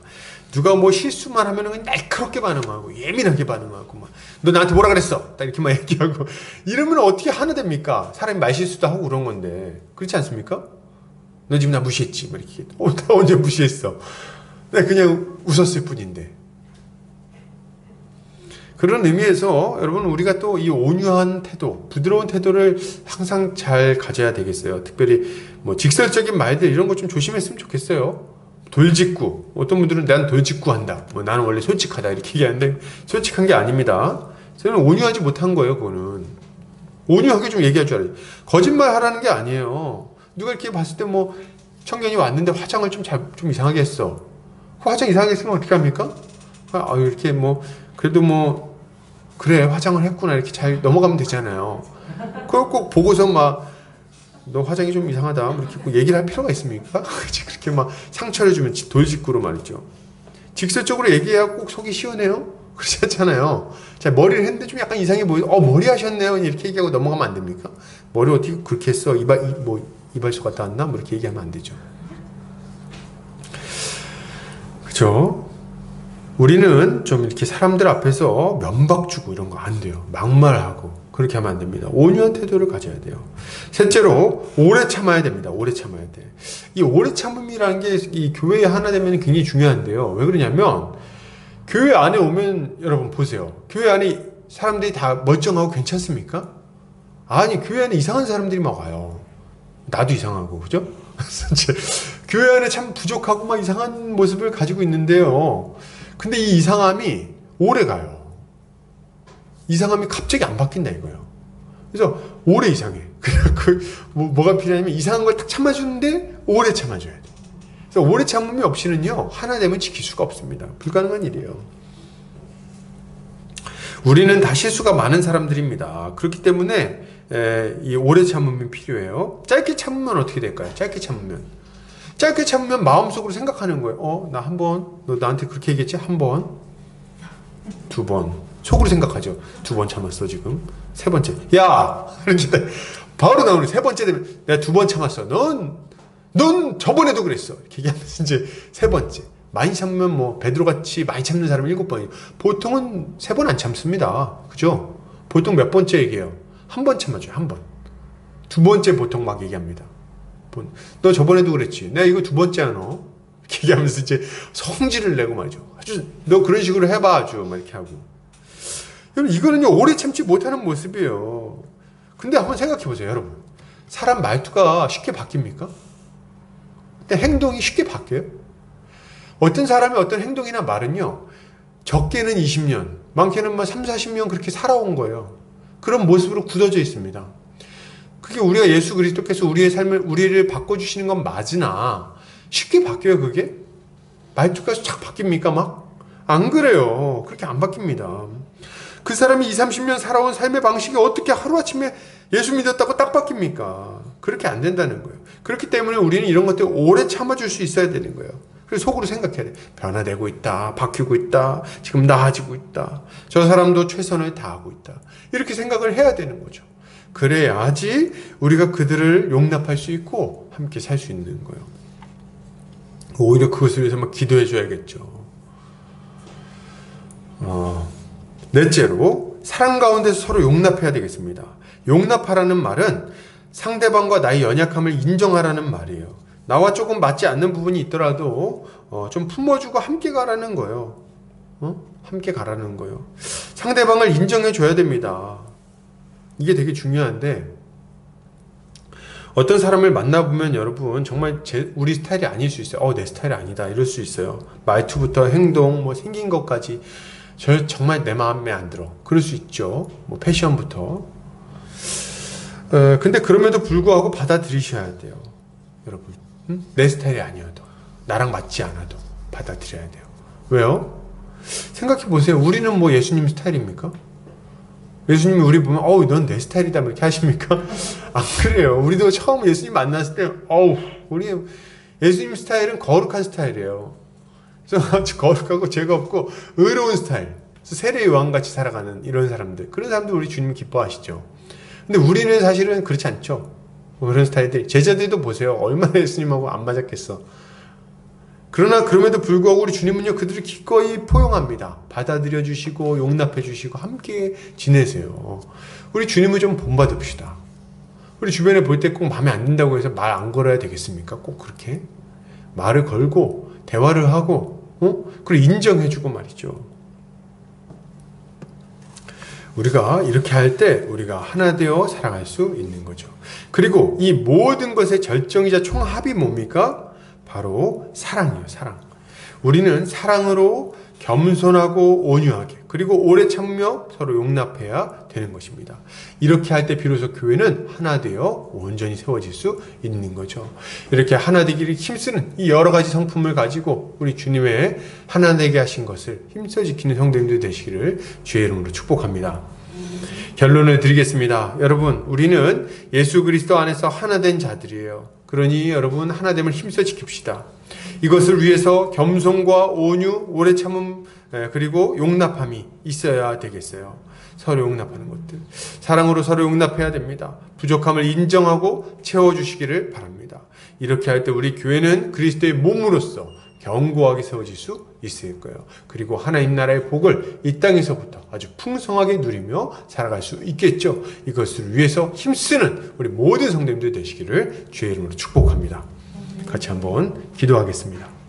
누가 뭐 실수만 하면은 날카롭게 반응하고 예민하게 반응하고 막 너 나한테 뭐라 그랬어? 딱 이렇게만 얘기하고 이러면 어떻게 하나 됩니까? 사람이 말실수도 하고 그런 건데 그렇지 않습니까? 너 지금 나 무시했지? 뭐 이렇게. 나 언제 무시했어? 내가 그냥 웃었을 뿐인데. 그런 의미에서 여러분 우리가 또 이 온유한 태도, 부드러운 태도를 항상 잘 가져야 되겠어요. 특별히 뭐 직설적인 말들 이런 거 좀 조심했으면 좋겠어요. 돌직구. 어떤 분들은 난 돌직구한다. 뭐 나는 원래 솔직하다 이렇게 얘기하는데 솔직한 게 아닙니다. 저는 온유하지 못한 거예요. 그거는. 온유하게 좀 얘기할 줄 알아요. 거짓말 하라는 게 아니에요. 누가 이렇게 봤을 때 뭐 청년이 왔는데 화장을 좀 이상하게 했어. 화장 이상하게 했으면 어떻게 합니까? 이렇게 뭐 그래도 뭐 그래 화장을 했구나 이렇게 잘 넘어가면 되잖아요. 그걸 꼭 보고서 막 너 화장이 좀 이상하다 뭐 이렇게 꼭 얘기를 할 필요가 있습니까? 그렇게 막 상처를 주면 돌직구로 말이죠. 직설적으로 얘기해야 꼭 속이 시원해요? 그렇지 않잖아요. 자, 머리를 했는데 좀 약간 이상해 보여. 머리 하셨네요. 이렇게 얘기하고 넘어가면 안 됩니까? 머리 어떻게 그렇게 했어? 이발소 갔다 왔나? 뭐 이렇게 얘기하면 안 되죠. 그렇죠. 그죠? 우리는 좀 이렇게 사람들 앞에서 면박 주고 이런 거 안 돼요. 막말하고 그렇게 하면 안 됩니다. 온유한 태도를 가져야 돼요. 셋째로 오래 참아야 됩니다. 오래 참아야 돼. 이 오래 참음이라는 게 이 교회에 하나 되면 굉장히 중요한데요. 왜 그러냐면 교회 안에 오면 여러분 보세요. 교회 안에 사람들이 다 멀쩡하고 괜찮습니까? 아니 교회 안에 이상한 사람들이 막 와요. 나도 이상하고 그죠? 교회 안에 참 부족하고 막 이상한 모습을 가지고 있는데요. 근데 이 이상함이 오래 가요. 이상함이 갑자기 안 바뀐다 이거예요. 그래서 오래 이상해. 뭐가 필요하냐면 이상한 걸 딱 참아주는데 오래 참아줘야 돼. 그래서 오래 참음이 없이는요 하나 되면 지킬 수가 없습니다. 불가능한 일이에요. 우리는 다 실수가 많은 사람들입니다. 그렇기 때문에 이 오래 참음이 필요해요. 짧게 참으면 어떻게 될까요? 짧게 참으면 마음속으로 생각하는 거예요. 나 한 번, 너 나한테 그렇게 얘기했지? 한 번, 두 번. 속으로 생각하죠. 두 번 참았어 지금. 세 번째. 야! 바로 나오는 세 번째 되면 내가 두 번 참았어. 넌 저번에도 그랬어. 이렇게 얘기하면서 이제 세 번째. 많이 참으면 뭐 베드로같이 많이 참는 사람은 7번이에요. 보통은 3번 안 참습니다. 그죠? 보통 몇 번째 얘기해요? 한 번 참아줘요. 한 번. 두 번째 보통 막 얘기합니다. 너 저번에도 그랬지. 내가 이거 두 번째야 너. 이렇게 얘기하면서 이제 성질을 내고 말이죠. 아주 너 그런 식으로 해봐 아주 막 이렇게 하고. 여러분 이거는요 오래 참지 못하는 모습이에요. 근데 한번 생각해 보세요 여러분. 사람 말투가 쉽게 바뀝니까? 근데 행동이 쉽게 바뀌어요? 어떤 사람의 어떤 행동이나 말은요 적게는 20년 많게는 뭐 3, 40년 그렇게 살아온 거예요. 그런 모습으로 굳어져 있습니다. 그게 우리가 예수 그리스도께서 우리의 삶을 우리를 바꿔주시는 건 맞으나 쉽게 바뀌어요 그게? 말투가 착 바뀝니까 막? 안 그래요. 그렇게 안 바뀝니다. 그 사람이 20, 30년 살아온 삶의 방식이 어떻게 하루아침에 예수 믿었다고 딱 바뀝니까? 그렇게 안 된다는 거예요. 그렇기 때문에 우리는 이런 것들 오래 참아줄 수 있어야 되는 거예요. 그래서 속으로 생각해야 돼. 변화되고 있다. 바뀌고 있다. 지금 나아지고 있다. 저 사람도 최선을 다하고 있다. 이렇게 생각을 해야 되는 거죠. 그래야지 우리가 그들을 용납할 수 있고 함께 살 수 있는 거예요. 오히려 그것을 위해서 막 기도해 줘야겠죠. 넷째로 사랑 가운데서 서로 용납해야 되겠습니다. 용납하라는 말은 상대방과 나의 연약함을 인정하라는 말이에요. 나와 조금 맞지 않는 부분이 있더라도 좀 품어주고 함께 가라는 거예요. 함께 가라는 거예요. 상대방을 인정해 줘야 됩니다. 이게 되게 중요한데 어떤 사람을 만나보면 여러분 정말 우리 스타일이 아닐 수 있어요. 내 스타일이 아니다 이럴 수 있어요. 말투부터 행동 뭐 생긴 것까지 정말 내 마음에 안 들어. 그럴 수 있죠. 뭐 패션부터. 근데 그럼에도 불구하고 받아들이셔야 돼요. 여러분. 내 스타일이 아니어도 나랑 맞지 않아도 받아들여야 돼요. 왜요? 생각해 보세요. 우리는 뭐 예수님 스타일입니까? 예수님이 우리 보면 넌 내 스타일이다 이렇게 하십니까? 안 그래요. 우리도 처음 예수님 만났을 때 우리 예수님 스타일은 거룩한 스타일이에요. 그래서 거룩하고 죄가 없고 의로운 스타일. 세례 요한같이 살아가는 이런 사람들. 그런 사람들 우리 주님 기뻐하시죠. 근데 우리는 사실은 그렇지 않죠. 그런 스타일들. 제자들도 보세요. 얼마나 예수님하고 안 맞았겠어. 그러나 그럼에도 불구하고 우리 주님은요 그들을 기꺼이 포용합니다. 받아들여 주시고 용납해 주시고 함께 지내세요. 우리 주님을 좀 본받읍시다. 우리 주변에 볼 때 꼭 마음에 안 든다고 해서 말 안 걸어야 되겠습니까? 꼭 그렇게 말을 걸고 대화를 하고 그리고 인정해 주고 말이죠. 우리가 이렇게 할 때 우리가 하나 되어 살아갈 수 있는 거죠. 그리고 이 모든 것의 절정이자 총합이 뭡니까? 바로 사랑이에요. 사랑. 우리는 사랑으로 겸손하고 온유하게 그리고 오래 참으며 서로 용납해야 되는 것입니다. 이렇게 할 때 비로소 교회는 하나 되어 온전히 세워질 수 있는 거죠. 이렇게 하나 되기를 힘쓰는 이 여러 가지 성품을 가지고 우리 주님의 하나 되게 하신 것을 힘써 지키는 성도님들 되시기를 주의 이름으로 축복합니다. 결론을 드리겠습니다. 여러분, 우리는 예수 그리스도 안에서 하나 된 자들이에요. 그러니 여러분 하나됨을 힘써 지킵시다. 이것을 위해서 겸손과 온유, 오래 참음 그리고 용납함이 있어야 되겠어요. 서로 용납하는 것들. 사랑으로 서로 용납해야 됩니다. 부족함을 인정하고 채워주시기를 바랍니다. 이렇게 할 때 우리 교회는 그리스도의 몸으로서 견고하게 세워질 수 있을 거예요. 그리고 하나님 나라의 복을 이 땅에서부터 아주 풍성하게 누리며 살아갈 수 있겠죠. 이것을 위해서 힘쓰는 우리 모든 성도님들 되시기를 주의 이름으로 축복합니다. 같이 한번 기도하겠습니다.